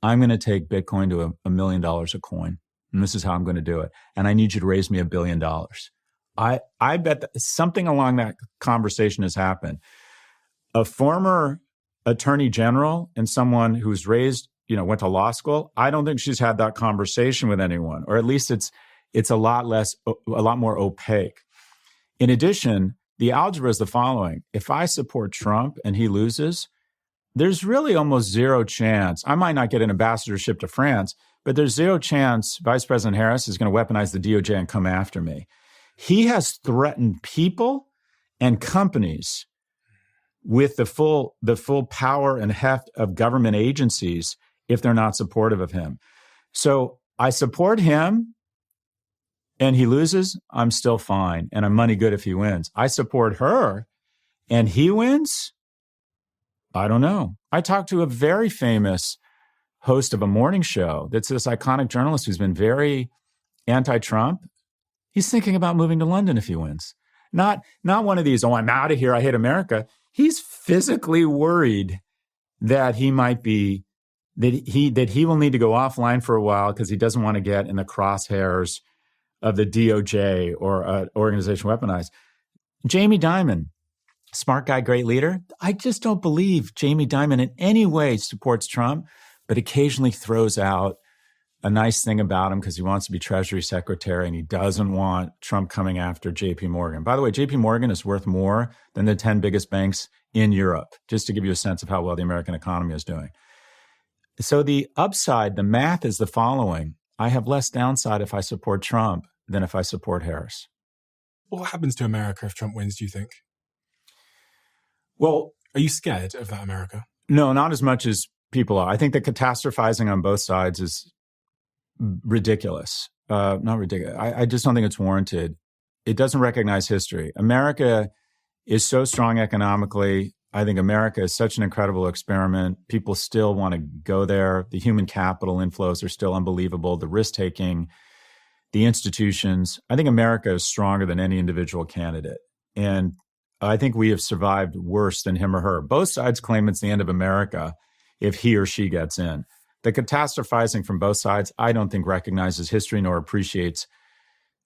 I'm going to take Bitcoin to $1 million a coin. And this is how I'm going to do it. And I need you to raise me $1 billion. I bet that something along that conversation has happened. A former attorney general and someone who's raised, went to law school, I don't think she's had that conversation with anyone, or at least it's a lot more opaque. In addition, the algebra is the following. If I support Trump and he loses, there's really almost zero chance. I might not get an ambassadorship to France, but there's zero chance Vice President Harris is going to weaponize the DOJ and come after me. He has threatened people and companies with the full power and heft of government agencies if they're not supportive of him. So I support him and he loses, I'm still fine. And I'm money good if he wins. I support her and he wins, I don't know. I talked to a very famous host of a morning show that's this iconic journalist who's been very anti-Trump. He's thinking about moving to London if he wins. Not one of these, I'm out of here, I hate America. He's physically worried that he might be, that he will need to go offline for a while because he doesn't want to get in the crosshairs of the DOJ or organization weaponized. Jamie Dimon, smart guy, great leader. I just don't believe Jamie Dimon in any way supports Trump, but occasionally throws out a nice thing about him because he wants to be Treasury Secretary and he doesn't want Trump coming after JP Morgan. By the way, JP Morgan is worth more than the 10 biggest banks in Europe, just to give you a sense of how well the American economy is doing. So the upside, the math is the following. I have less downside if I support Trump than if I support Harris. What happens to America if Trump wins, do you think? Well, are you scared of that America? No, not as much as people are. I think the catastrophizing on both sides is ridiculous. Not ridiculous. I just don't think it's warranted. It doesn't recognize history. America is so strong economically. I think America is such an incredible experiment. People still want to go there. The human capital inflows are still unbelievable. The risk-taking, the institutions. I think America is stronger than any individual candidate. And I think we have survived worse than him or her. Both sides claim it's the end of America if he or she gets in. The catastrophizing from both sides, I don't think recognizes history nor appreciates.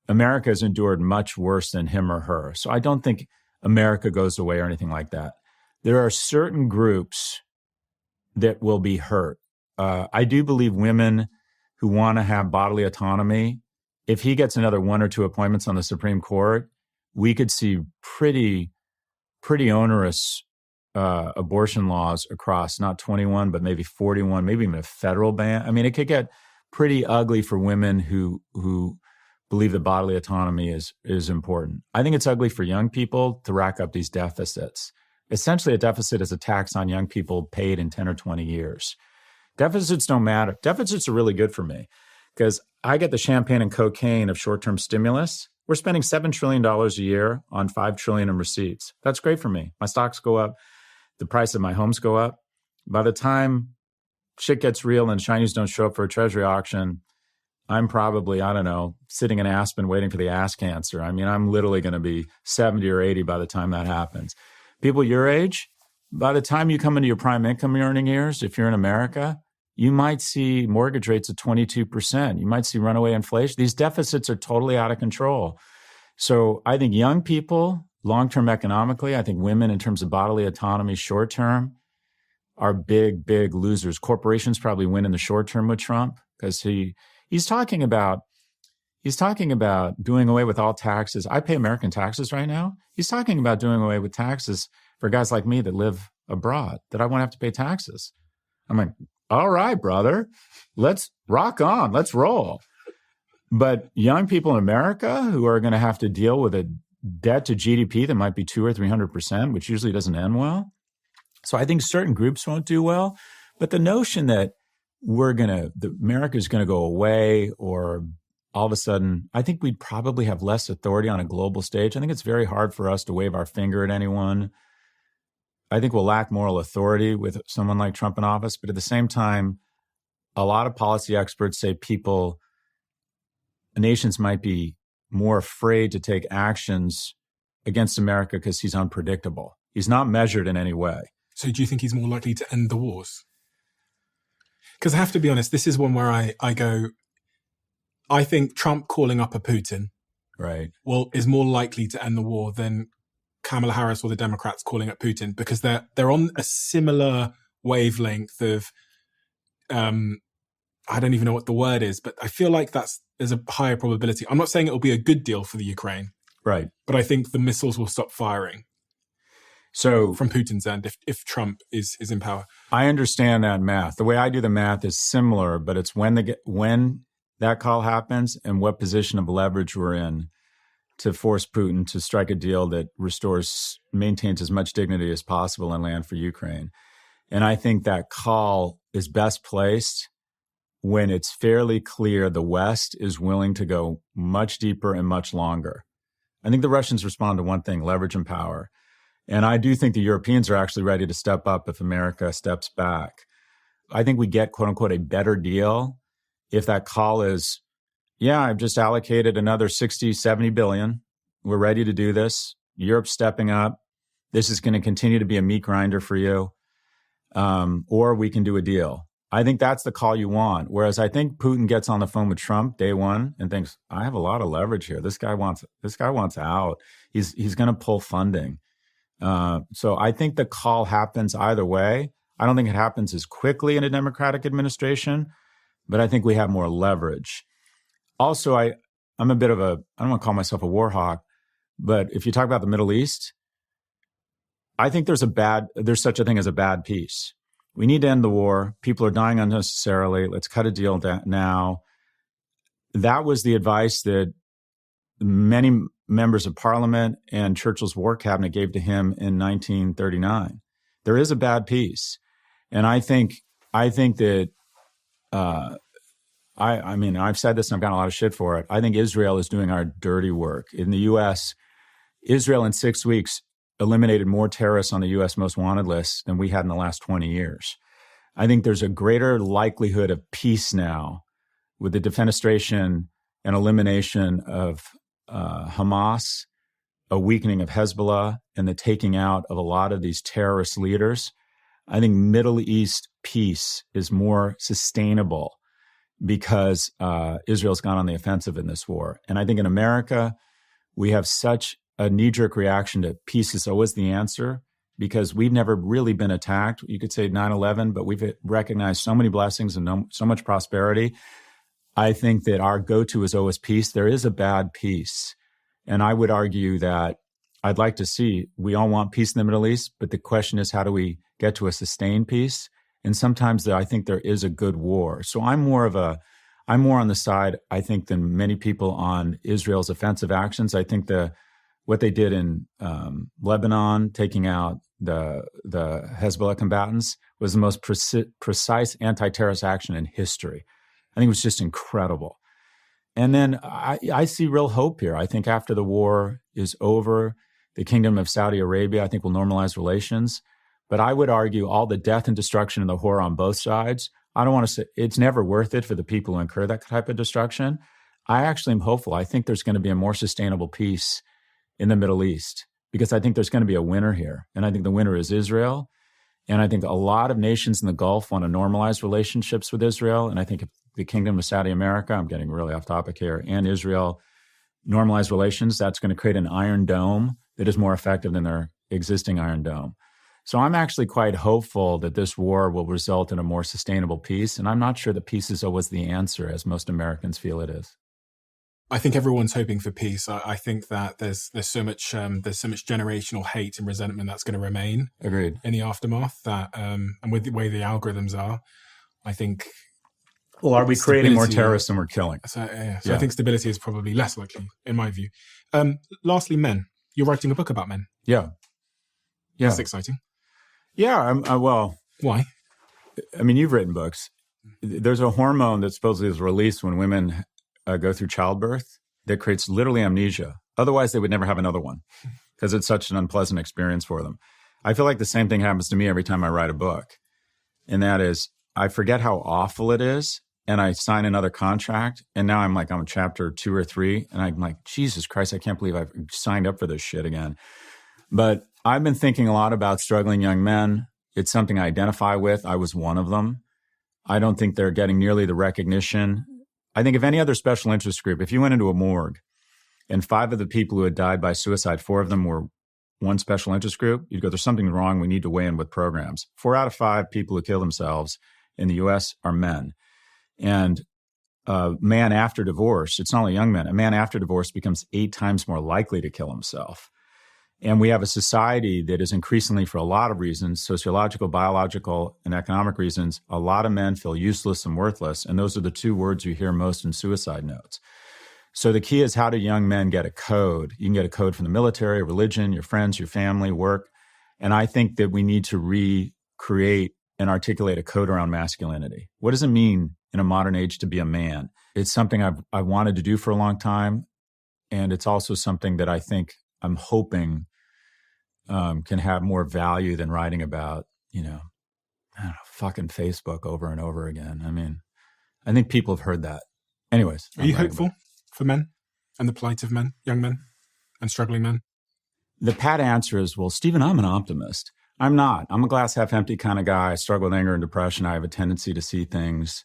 America has endured much worse than him or her. So I don't think America goes away or anything like that. There are certain groups that will be hurt. I do believe women who want to have bodily autonomy, if he gets another 1 or 2 appointments on the Supreme Court, we could see pretty onerous abortion laws across not 21, but maybe 41, maybe even a federal ban. I mean, it could get pretty ugly for women who believe that bodily autonomy is important. I think it's ugly for young people to rack up these deficits. Essentially, a deficit is a tax on young people paid in 10 or 20 years. Deficits don't matter. Deficits are really good for me because I get the champagne and cocaine of short-term stimulus. We're spending $7 trillion a year on $5 trillion in receipts. That's great for me. My stocks go up. The price of my homes go up. By the time shit gets real and Chinese don't show up for a treasury auction, I'm probably, I don't know, sitting in Aspen waiting for the ass cancer. I mean, I'm literally going to be 70 or 80 by the time that happens. People your age, by the time you come into your prime income earning years, if you're in America, you might see mortgage rates at 22%. You might see runaway inflation. These deficits are totally out of control. So I think young people, long-term economically, I think women in terms of bodily autonomy short-term are big, big losers. Corporations probably win in the short term with Trump because he's talking about doing away with all taxes. I pay American taxes right now. He's talking about doing away with taxes for guys like me that live abroad, that I won't have to pay taxes. I'm like, all right, brother, let's rock on. Let's roll. But young people in America who are going to have to deal with a debt to GDP that might be 200 or 300%, which usually doesn't end well. So I think certain groups won't do well. But the notion that America is going to go away or all of a sudden, I think we'd probably have less authority on a global stage. I think it's very hard for us to wave our finger at anyone. I think we'll lack moral authority with someone like Trump in office. But at the same time, a lot of policy experts say nations might be more afraid to take actions against America because he's unpredictable. He's not measured in any way. So do you think he's more likely to end the wars? Because I have to be honest, this is one where I go, I think Trump calling up a Putin is more likely to end the war than Kamala Harris or the Democrats calling up Putin, because they're on a similar wavelength of, I don't even know what the word is, but I feel like there's a higher probability. I'm not saying it will be a good deal for the Ukraine, right? But I think the missiles will stop firing. So from Putin's end, if Trump is in power. I understand that math. The way I do the math is similar, but it's when that call happens and what position of leverage we're in to force Putin to strike a deal that maintains as much dignity as possible and land for Ukraine. And I think that call is best placed when it's fairly clear the West is willing to go much deeper and much longer. I think the Russians respond to one thing, leverage and power. And I do think the Europeans are actually ready to step up if America steps back. I think we get, quote unquote, a better deal if that call is, yeah, I've just allocated another 60, 70 billion. We're ready to do this. Europe's stepping up. This is going to continue to be a meat grinder for you. Or we can do a deal. I think that's the call you want. Whereas I think Putin gets on the phone with Trump day one and thinks, I have a lot of leverage here. This guy wants out. He's going to pull funding. So I think the call happens either way. I don't think it happens as quickly in a Democratic administration, but I think we have more leverage. Also, I'm a bit of I don't want to call myself a war hawk, but if you talk about the Middle East, I think there's such a thing as a bad peace. We need to end the war. People are dying unnecessarily. Let's cut a deal now. That was the advice that many members of parliament and Churchill's war cabinet gave to him in 1939. There is a bad peace. And I think that, I mean, I've said this and I've gotten a lot of shit for it. I think Israel is doing our dirty work. In the U.S., Israel in 6 weeks eliminated more terrorists on the U.S. most wanted list than we had in the last 20 years. I think there's a greater likelihood of peace now with the defenestration and elimination of Hamas, a weakening of Hezbollah, and the taking out of a lot of these terrorist leaders. I think Middle East peace is more sustainable because Israel's gone on the offensive in this war. And I think in America, we have such a knee-jerk reaction to peace is always the answer because we've never really been attacked. You could say 9/11, but we've recognized so many blessings and so much prosperity. I think that our go-to is always peace. There is a bad peace. And I would argue that I'd like to see, we all want peace in the Middle East, but the question is, how do we get to a sustained peace? And sometimes I think there is a good war. So I'm more on the side, I think, than many people on Israel's offensive actions. I think what they did in Lebanon, taking out the Hezbollah combatants, was the most precise anti-terrorist action in history. I think it was just incredible. And then I see real hope here. I think after the war is over, the Kingdom of Saudi Arabia, I think, will normalize relations. But I would argue all the death and destruction and the horror on both sides, I don't want to say it's never worth it for the people who incur that type of destruction. I actually am hopeful. I think there's going to be a more sustainable peace in the Middle East because I think there's going to be a winner here. And I think the winner is Israel. And I think a lot of nations in the Gulf want to normalize relationships with Israel. And I think if the Kingdom of Saudi America, I'm getting really off topic here, and Israel normalize relations, that's going to create an iron dome that is more effective than their existing iron dome. So I'm actually quite hopeful that this war will result in a more sustainable peace. And I'm not sure that peace is always the answer, as most Americans feel it is. I think everyone's hoping for peace. I think that there's so much generational hate and resentment that's going to remain. Agreed. In the aftermath. That and with the way the algorithms are, I think. Well, are we creating more terrorists than we're killing? So I think stability is probably less likely, in my view. Lastly, men. You're writing a book about men. Yeah. That's exciting. Yeah. Well. Why? I mean, you've written books. There's a hormone that supposedly is released when women go through childbirth that creates literally amnesia. Otherwise, they would never have another one because it's such an unpleasant experience for them. I feel like the same thing happens to me every time I write a book. And that is, I forget how awful it is. And I sign another contract. And now I'm on chapter 2 or 3. And I'm like, Jesus Christ, I can't believe I've signed up for this shit again. But I've been thinking a lot about struggling young men. It's something I identify with. I was one of them. I don't think they're getting nearly the recognition. I think if any other special interest group, if you went into a morgue and 5 of the people who had died by suicide, 4 of them were one special interest group, you'd go, there's something wrong. We need to weigh in with programs. 4 out of 5 people who kill themselves in the U.S. are men. And a man after divorce, it's not only young men, a man after divorce becomes 8 times more likely to kill himself. And we have a society that is increasingly, for a lot of reasons, sociological, biological, and economic reasons, a lot of men feel useless and worthless. And those are the 2 words you hear most in suicide notes. So the key is, how do young men get a code? You can get a code from the military, religion, your friends, your family, work. And I think that we need to recreate and articulate a code around masculinity. What does it mean in a modern age to be a man? It's something I've wanted to do for a long time. And it's also something that I think I'm hoping can have more value than writing about, fucking Facebook over and over again. I mean, I think people have heard that. Anyways. Are you hopeful for men and the plight of men, young men and struggling men? The pat answer is, well, Stephen, I'm an optimist. I'm not. I'm a glass half empty kind of guy. I struggle with anger and depression. I have a tendency to see things,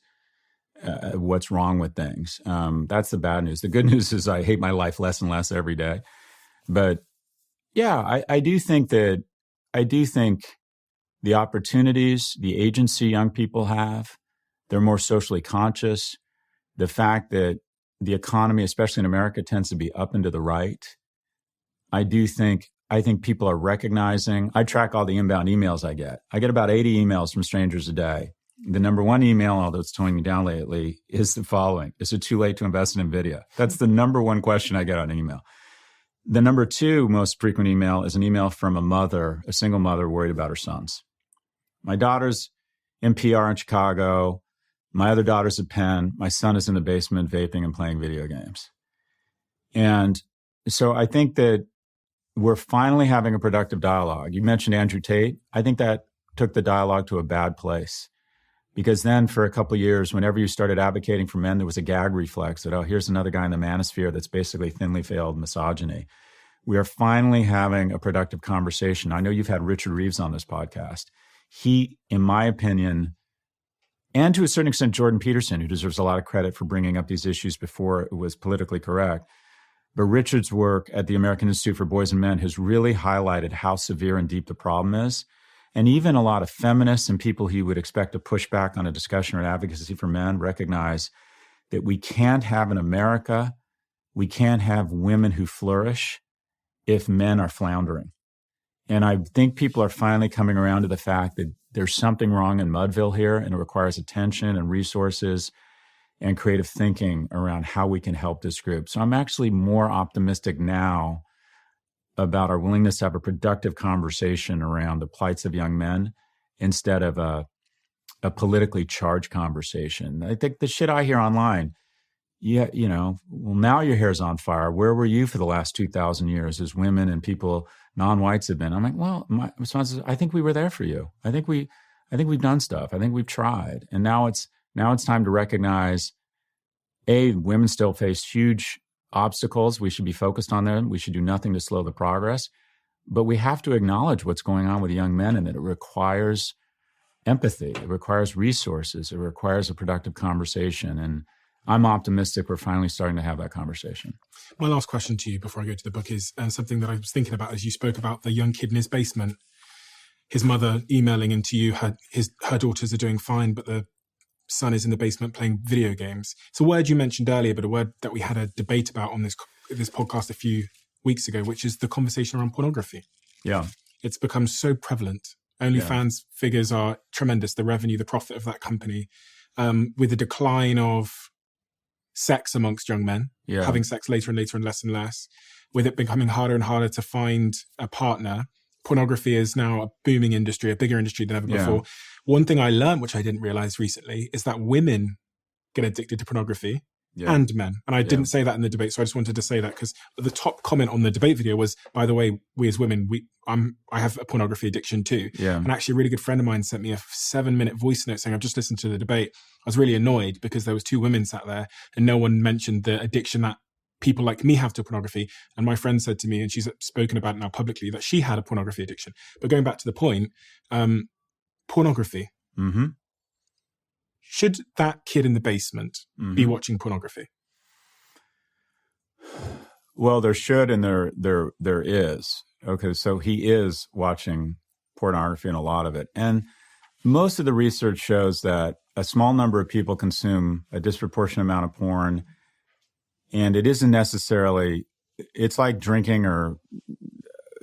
what's wrong with things. That's the bad news. The good news is I hate my life less and less every day. But yeah, I do think the opportunities, the agency young people have, They're more socially conscious. The fact that the economy, especially in America, tends to be up and to the right. I think people are recognizing. I track all the inbound emails I get. I get about 80 emails from strangers a day. The number one email, although it's toning me down lately, is the following. Is it too late to invest in NVIDIA? That's the number one question I get on email. The number two most frequent email is an email from a single mother worried about her sons. My daughter's in PR in Chicago. My other daughter's at Penn. My son is in the basement vaping and playing video games. And so I think that we're finally having a productive dialogue. You mentioned Andrew Tate. I think that took the dialogue to a bad place. Because then for a couple of years, whenever you started advocating for men, there was a gag reflex that, oh, here's another guy in the manosphere that's basically thinly veiled misogyny. We are finally having a productive conversation. I know you've had Richard Reeves on this podcast. He, in my opinion, and to a certain extent, Jordan Peterson, who deserves a lot of credit for bringing up these issues before it was politically correct. But Richard's work at the American Institute for Boys and Men has really highlighted how severe and deep the problem is. And even a lot of feminists and people he would expect to push back on a discussion or an advocacy for men recognize that we can't have in America, we can't have women who flourish if men are floundering. And I think people are finally coming around to the fact that there's something wrong in Mudville here, and it requires attention and resources and creative thinking around how we can help this group. So I'm actually more optimistic now about our willingness to have a productive conversation around the plights of young men instead of a politically charged conversation. I think the shit I hear online, well, now your hair's on fire. Where were you for the last 2,000 years as women and people, non-whites have been? I'm like, well, my response is, I think we were there for you. I think we've done stuff. I think we've tried. And now it's time to recognize, women still face huge obstacles. We should be focused on them. We should do nothing to slow the progress. But we have to acknowledge what's going on with young men, and that it requires empathy. It requires resources. It requires a productive conversation. And I'm optimistic we're finally starting to have that conversation. My last question to you before I go to the book is something that I was thinking about as you spoke about the young kid in his basement, his mother emailing into you, her daughters are doing fine, but the son is in the basement playing video games. It's a word you mentioned earlier, but a word that we had a debate about on this podcast a few weeks ago, which is the conversation around pornography. Yeah. It's become so prevalent. OnlyFans figures are tremendous, the revenue, the profit of that company, with the decline of sex amongst young men, having sex later and later and less, with it becoming harder and harder to find a partner. Pornography is now a booming industry, a bigger industry than ever before. One thing I learned, which I didn't realize recently, is that women get addicted to pornography and men. And I didn't say that in the debate, so I just wanted to say that because the top comment on the debate video was, by the way, we as women, I have a pornography addiction too. Yeah. And actually a really good friend of mine sent me a 7-minute voice note saying, I've just listened to the debate. I was really annoyed because there was 2 women sat there and no one mentioned the addiction that people like me have to pornography. And my friend said to me, and she's spoken about it now publicly, that she had a pornography addiction. But going back to the point, pornography. Mm-hmm. Should that kid in the basement be watching pornography? Well, there should, and there is. Okay, so he is watching pornography and a lot of it. And most of the research shows that a small number of people consume a disproportionate amount of porn. And it isn't necessarily, it's like drinking or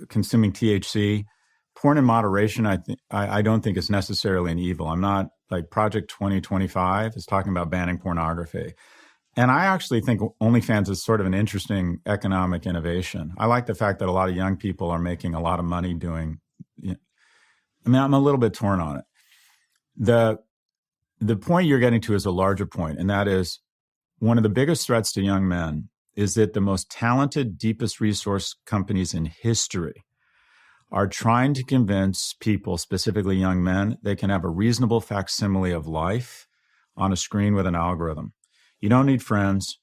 consuming THC. Porn in moderation, I don't think is necessarily an evil. I'm not, like Project 2025 is talking about banning pornography. And I actually think OnlyFans is sort of an interesting economic innovation. I like the fact that a lot of young people are making a lot of money doing, I'm a little bit torn on it. The point you're getting to is a larger point, and that is one of the biggest threats to young men is that the most talented, deepest resource companies in history are trying to convince people, specifically young men, they can have a reasonable facsimile of life on a screen with an algorithm. You don't need friends.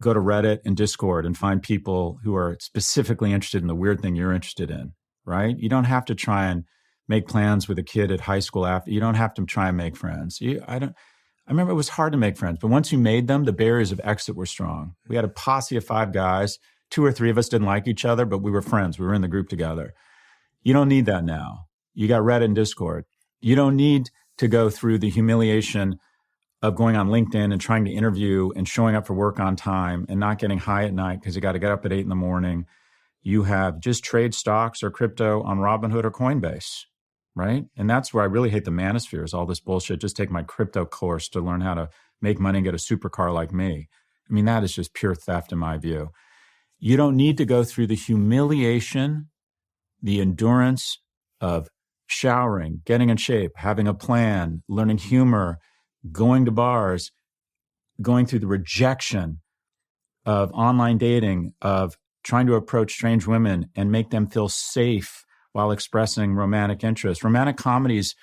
Go to Reddit and Discord and find people who are specifically interested in the weird thing you're interested in, right? You don't have to try and make plans with a kid at high school after. You don't have to try and make friends. I remember it was hard to make friends, but once you made them, the barriers of exit were strong. We had a posse of 5 guys. 2 or 3 of us didn't like each other, but we were friends. We were in the group together. You don't need that now. You got Reddit and Discord. You don't need to go through the humiliation of going on LinkedIn and trying to interview and showing up for work on time and not getting high at night because you got to get up at 8 a.m. You have just trade stocks or crypto on Robinhood or Coinbase, right? And that's where I really hate the manosphere is all this bullshit. Just take my crypto course to learn how to make money and get a supercar like me. I mean, that is just pure theft in my view. You don't need to go through the humiliation, the endurance of showering, getting in shape, having a plan, learning humor, going to bars, going through the rejection of online dating, of trying to approach strange women and make them feel safe while expressing romantic interest. Romantic comedies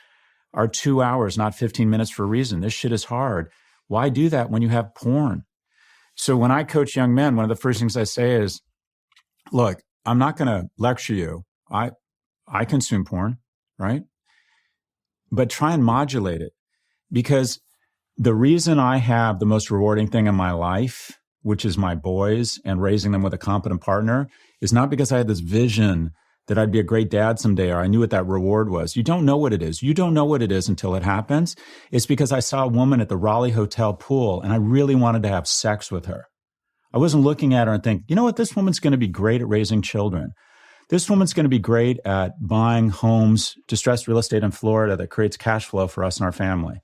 are 2 hours, not 15 minutes for a reason. This shit is hard. Why do that when you have porn? So when I coach young men, one of the first things I say is, look, I'm not going to lecture you. I consume porn, right? But try and modulate it, because the reason I have the most rewarding thing in my life, which is my boys and raising them with a competent partner, is not because I had this vision that I'd be a great dad someday or I knew what that reward was. You don't know what it is. You don't know what it is until it happens. It's because I saw a woman at the Raleigh Hotel pool and I really wanted to have sex with her. I wasn't looking at her and think, you know what, this woman's going to be great at raising children. This woman's going to be great at buying homes, distressed real estate in Florida that creates cash flow for us and our family.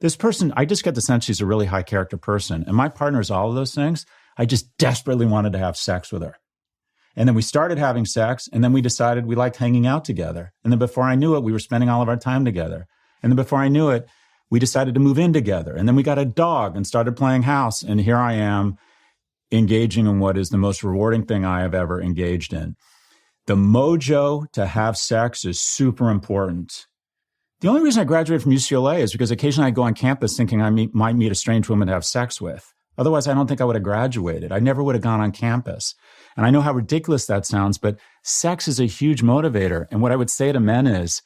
This person, I just get the sense she's a really high character person. And my partner is all of those things. I just desperately wanted to have sex with her. And then we started having sex, and then we decided we liked hanging out together. And then before I knew it, we were spending all of our time together. And then before I knew it, we decided to move in together. And then we got a dog and started playing house. And here I am engaging in what is the most rewarding thing I have ever engaged in. The mojo to have sex is super important. The only reason I graduated from UCLA is because occasionally I go on campus thinking I might meet a strange woman to have sex with. Otherwise, I don't think I would have graduated. I never would have gone on campus. And I know how ridiculous that sounds, but sex is a huge motivator. And what I would say to men is,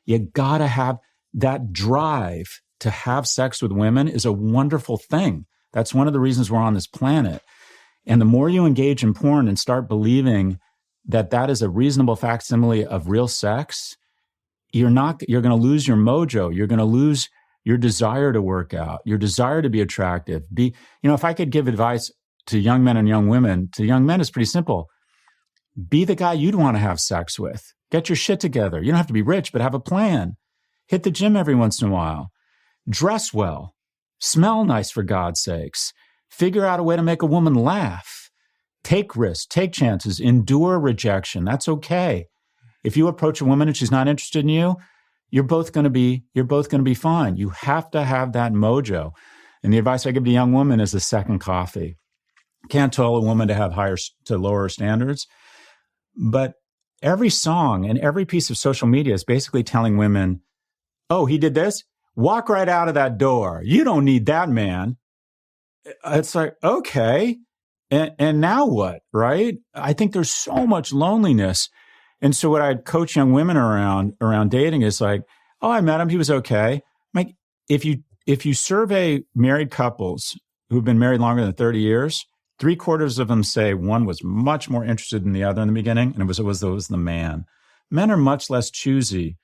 you gotta have that drive to have sex with women is a wonderful thing. That's one of the reasons we're on this planet. And the more you engage in porn and start believing that that is a reasonable facsimile of real sex, you're going to lose your mojo. You're going to lose your desire to work out, your desire to be attractive. If I could give advice to young men and young women, to young men, it's pretty simple. Be the guy you'd want to have sex with. Get your shit together. You don't have to be rich, but have a plan. Hit the gym every once in a while. Dress well. Smell nice, for God's sakes. Figure out a way to make a woman laugh. Take risks, take chances, endure rejection. That's okay. If you approach a woman and she's not interested in you, you're both going to be fine. You have to have that mojo. And the advice I give to a young woman is a second coffee. Can't tell a woman to have higher to lower standards, but every song and every piece of social media is basically telling women, oh, he did this? Walk right out of that door. You don't need that man. It's like, okay. And now what, right? I think there's so much loneliness. And so what I'd coach young women around dating is like, oh, I met him. He was okay. Like, if you survey married couples who've been married longer than 30 years, 3/4 of them say one was much more interested in the other in the beginning, and it was the man. Men are much less choosy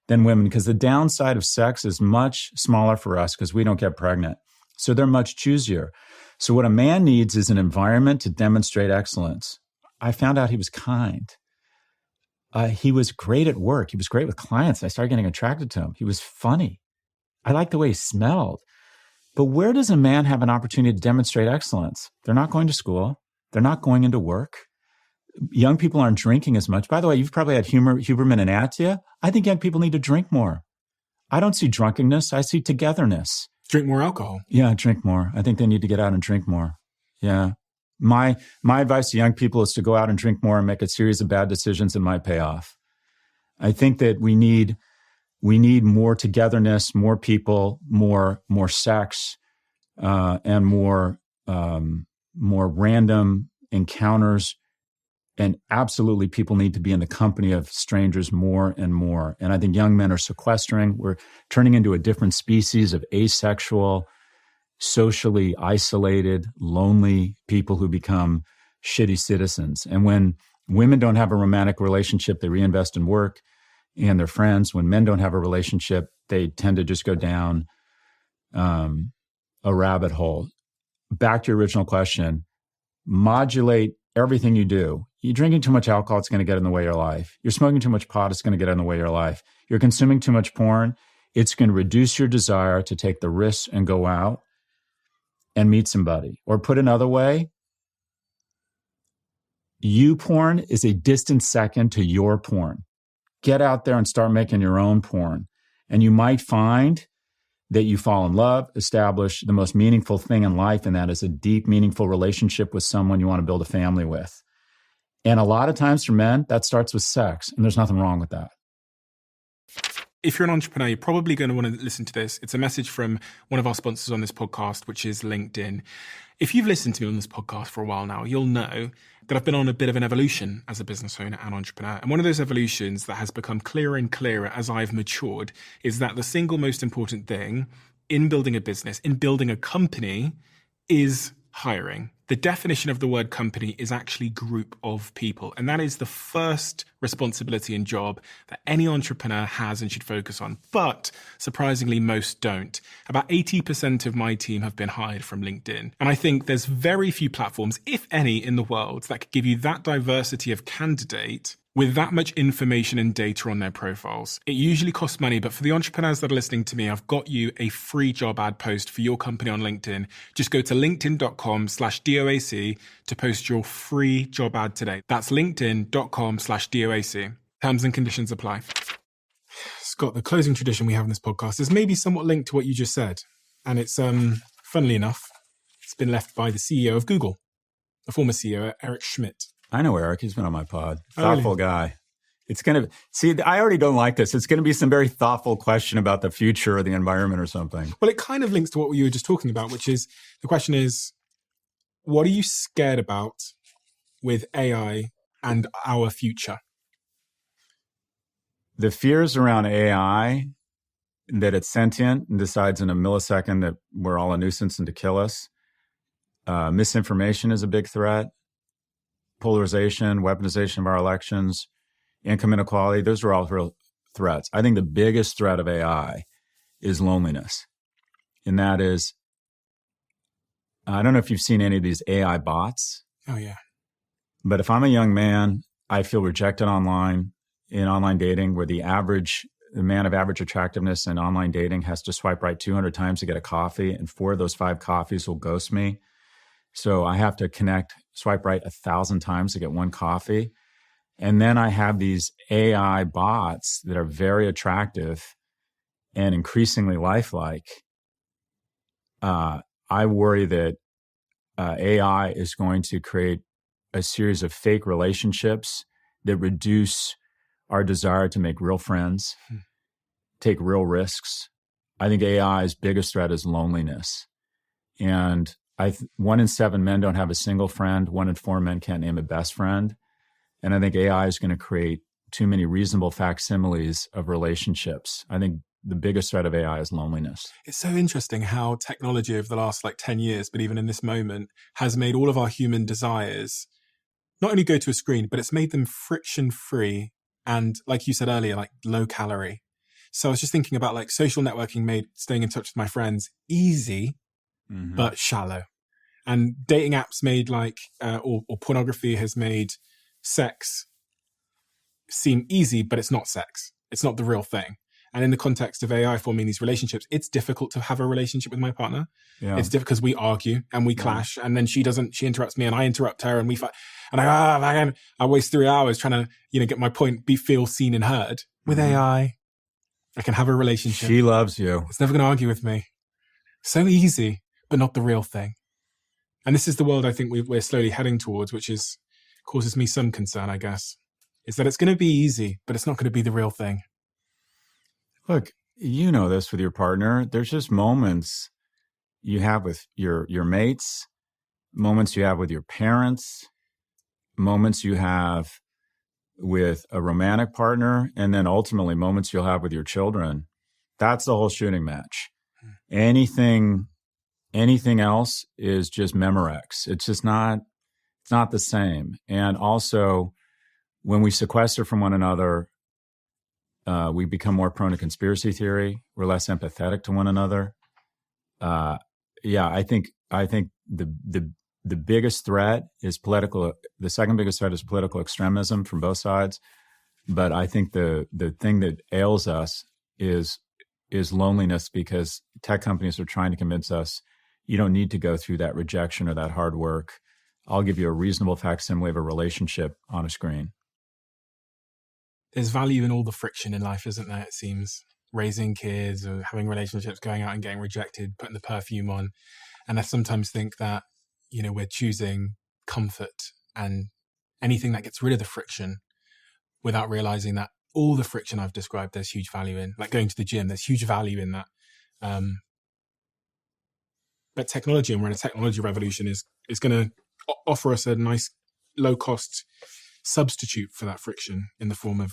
than women because the downside of sex is much smaller for us because we don't get pregnant. So they're much choosier. So what a man needs is an environment to demonstrate excellence. I found out he was kind. He was great at work. He was great with clients. I started getting attracted to him. He was funny. I liked the way he smelled. But where does a man have an opportunity to demonstrate excellence? They're not going to school. They're not going into work. Young people aren't drinking as much. By the way, you've probably had Huberman and Attia. I think young people need to drink more. I don't see drunkenness. I see togetherness. Drink more alcohol. Yeah, drink more. I think they need to get out and drink more. Yeah. My advice to young people is to go out and drink more and make a series of bad decisions that might pay off. I think that we need more togetherness, more people, more sex, and more random encounters. And absolutely, people need to be in the company of strangers more and more. And I think young men are sequestering. We're turning into a different species of asexual, socially isolated, lonely people who become shitty citizens. And when women don't have a romantic relationship, they reinvest in work and their friends. When men don't have a relationship, they tend to just go down. a rabbit hole. Back to your original question, modulate everything you do. You're drinking too much alcohol, it's going to get in the way of your life. You're smoking too much pot, it's going to get in the way of your life. You're consuming too much porn, it's going to reduce your desire to take the risks and go out and meet somebody. Or put another way, you porn is a distant second to your porn. Get out there and start making your own porn. And you might find that you fall in love, establish the most meaningful thing in life, and that is a deep, meaningful relationship with someone you want to build a family with. And a lot of times for men, that starts with sex, and there's nothing wrong with that. If you're an entrepreneur, you're probably going to want to listen to this. It's a message from one of our sponsors on this podcast, which is LinkedIn. If you've listened to me on this podcast for a while now, you'll know that I've been on a bit of an evolution as a business owner and entrepreneur. And one of those evolutions that has become clearer and clearer as I've matured is that the single most important thing in building a business, in building a company, is hiring. The definition of the word company is actually group of people. And that is the first responsibility and job that any entrepreneur has and should focus on. But surprisingly, most don't. About 80% of my team have been hired from LinkedIn. And I think there's very few platforms, if any, in the world that could give you that diversity of candidate with that much information and data on their profiles. It usually costs money, but for the entrepreneurs that are listening to me, I've got you a free job ad post for your company on LinkedIn. Just go to linkedin.com/DOAC to post your free job ad today. That's linkedin.com/DOAC. Terms and conditions apply. Scott, the closing tradition we have in this podcast is maybe somewhat linked to what you just said. And it's, funnily enough, it's been left by the CEO of Google, the former CEO, Eric Schmidt. I know Eric. He's been on my pod. Thoughtful guy. It's going to, see, I already don't like this. It's going to be some very thoughtful question about the future or the environment or something. Well, it kind of links to what you were just talking about, which is, the question is, what are you scared about with AI and our future? The fears around AI, that it's sentient and decides in a millisecond that we're all a nuisance and to kill us. Misinformation is a big threat. Polarization, weaponization of our elections, income inequality, those are all real threats. I think the biggest threat of AI is loneliness. And that is, I don't know if you've seen any of these AI bots. Oh, yeah. But if I'm a young man, I feel rejected online, in online dating, where the man of average attractiveness in online dating has to swipe right 200 times to get a coffee, and 4 of those 5 coffees will ghost me. So I have to swipe right 1,000 times to get 1 coffee. And then I have these AI bots that are very attractive and increasingly lifelike. I worry that AI is going to create a series of fake relationships that reduce our desire to make real friends, take real risks. I think AI's biggest threat is loneliness. And 1 in 7 men don't have a single friend. 1 in 4 men can't name a best friend. And I think AI is going to create too many reasonable facsimiles of relationships. I think the biggest threat of AI is loneliness. It's so interesting how technology over the last 10 years, but even in this moment, has made all of our human desires not only go to a screen, but it's made them friction-free and, like you said earlier, low calorie. So I was just thinking about social networking made staying in touch with my friends easy, but shallow. And dating apps made or pornography has made sex seem easy, but it's not sex. It's not the real thing. And in the context of AI forming these relationships, it's difficult to have a relationship with my partner. Yeah. It's difficult because we argue and we clash, and then she interrupts me and I interrupt her and we fight. And I waste 3 hours trying to, get my point, feel seen and heard. With AI, I can have a relationship. She loves you. It's never going to argue with me. So easy, but not the real thing. And this is the world I think we're slowly heading towards, which causes me some concern, I guess, is that it's going to be easy, but it's not going to be the real thing. Look, you know this with your partner. There's just moments you have with your mates, moments you have with your parents, moments you have with a romantic partner, and then ultimately moments you'll have with your children. That's the whole shooting match. Anything else is just Memorex. It's just not, it's not the same. And also, when we sequester from one another, we become more prone to conspiracy theory. We're less empathetic to one another. yeah, I think the biggest threat is political. The second biggest threat is political extremism from both sides. But I think the thing that ails us is loneliness, because tech companies are trying to convince us you don't need to go through that rejection or that hard work. I'll give you a reasonable facsimile of a relationship on a screen. There's value in all the friction in life, isn't there? It seems, raising kids or having relationships, going out and getting rejected, putting the perfume on. And I sometimes think that, we're choosing comfort and anything that gets rid of the friction, without realizing that all the friction I've described, there's huge value in. Like going to the gym, there's huge value in that. But technology, and we're in a technology revolution, is going to offer us a nice low-cost substitute for that friction in the form of,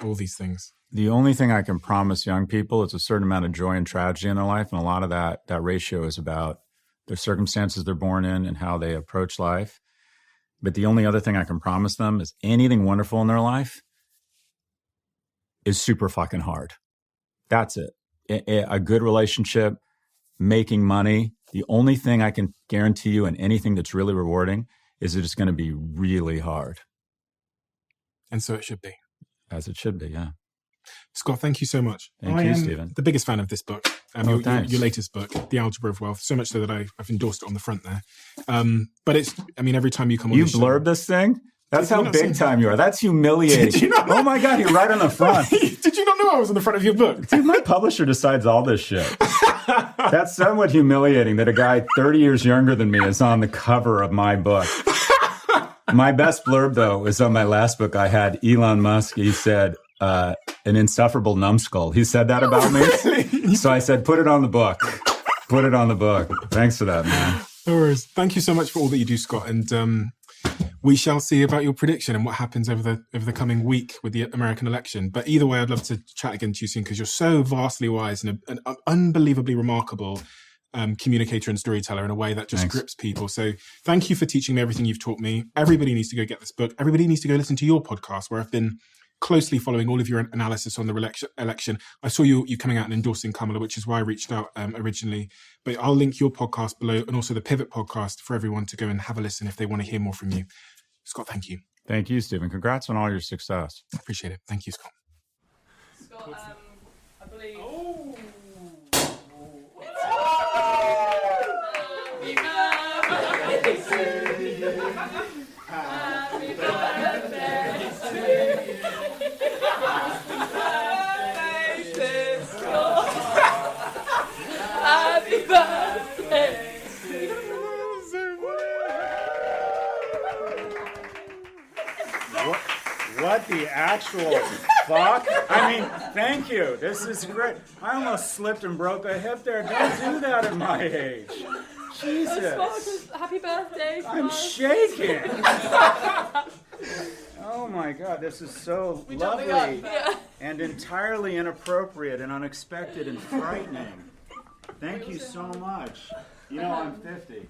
all these things. The only thing I can promise young people is a certain amount of joy and tragedy in their life. And a lot of that ratio is about the circumstances they're born in and how they approach life. But the only other thing I can promise them is anything wonderful in their life is super fucking hard. That's it. A good relationship, making money. The only thing I can guarantee you, and anything that's really rewarding, is that it's going to be really hard. And so it should be. As it should be, yeah. Scott, thank you so much. Thank you, Stephen. The biggest fan of this book, your latest book, The Algebra of Wealth, so much so that I've endorsed it on the front there. But every time you come on you blurb this thing? That's how big time you are. That's humiliating. Did you not know? Oh my God, you're right on the front. Did you not know I was on the front of your book? Dude, my publisher decides all this shit. That's somewhat humiliating that a guy 30 years younger than me is on the cover of my book. My best blurb, though, is on my last book. I had Elon Musk. He said, an insufferable numbskull. He said that about me. Really? So I said, put it on the book. Put it on the book. Thanks for that, man. No worries. Thank you so much for all that you do, Scott. And we shall see about your prediction and what happens over the coming week with the American election. But either way, I'd love to chat again to you soon, because you're so vastly wise and an unbelievably remarkable communicator and storyteller in a way that just grips people. So thank you for teaching me everything you've taught me. Everybody needs to go get this book. Everybody needs to go listen to your podcast, where I've been closely following all of your analysis on the election. I saw you coming out and endorsing Kamala, which is why I reached out originally. But I'll link your podcast below, and also the Pivot podcast, for everyone to go and have a listen if they want to hear more from you. Scott, thank you. Thank you, Stephen. Congrats on all your success. I appreciate it. Thank you, Scott. Scott, I believe... Happy birthday to you. Happy birthday, Scott. Happy birthday to you. What the actual fuck? I mean, thank you. This is great. I almost slipped and broke a hip there. Don't do that at my age. Jesus. Happy birthday. I'm shaking. Oh my God, this is so lovely and entirely inappropriate and unexpected and frightening. Thank you so much. You know I'm 50.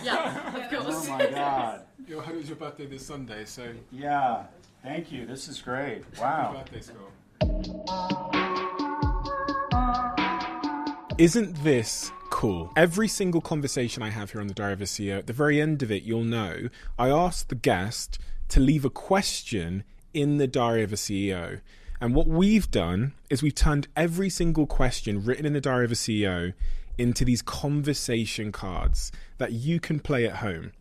Yeah, of course. Oh my God. It was your birthday this Sunday, so... Yeah, thank you. This is great. Wow. Happy birthday, Scott. Isn't this cool? Every single conversation I have here on the Diary of a CEO, at the very end of it, you'll know, I asked the guest to leave a question in the Diary of a CEO. And what we've done is we've turned every single question written in the Diary of a CEO into these conversation cards that you can play at home.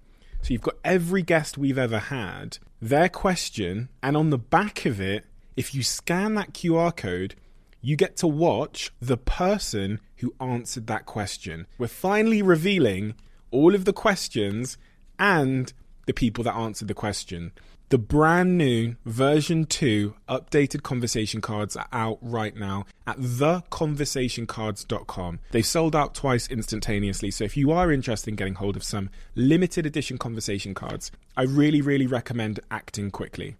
So you've got every guest we've ever had, their question, and on the back of it, if you scan that QR code, you get to watch the person who answered that question. We're finally revealing all of the questions and the people that answered the question. The brand new version 2 updated conversation cards are out right now at theconversationcards.com. They've sold out twice instantaneously, so if you are interested in getting hold of some limited edition conversation cards, I really, really recommend acting quickly.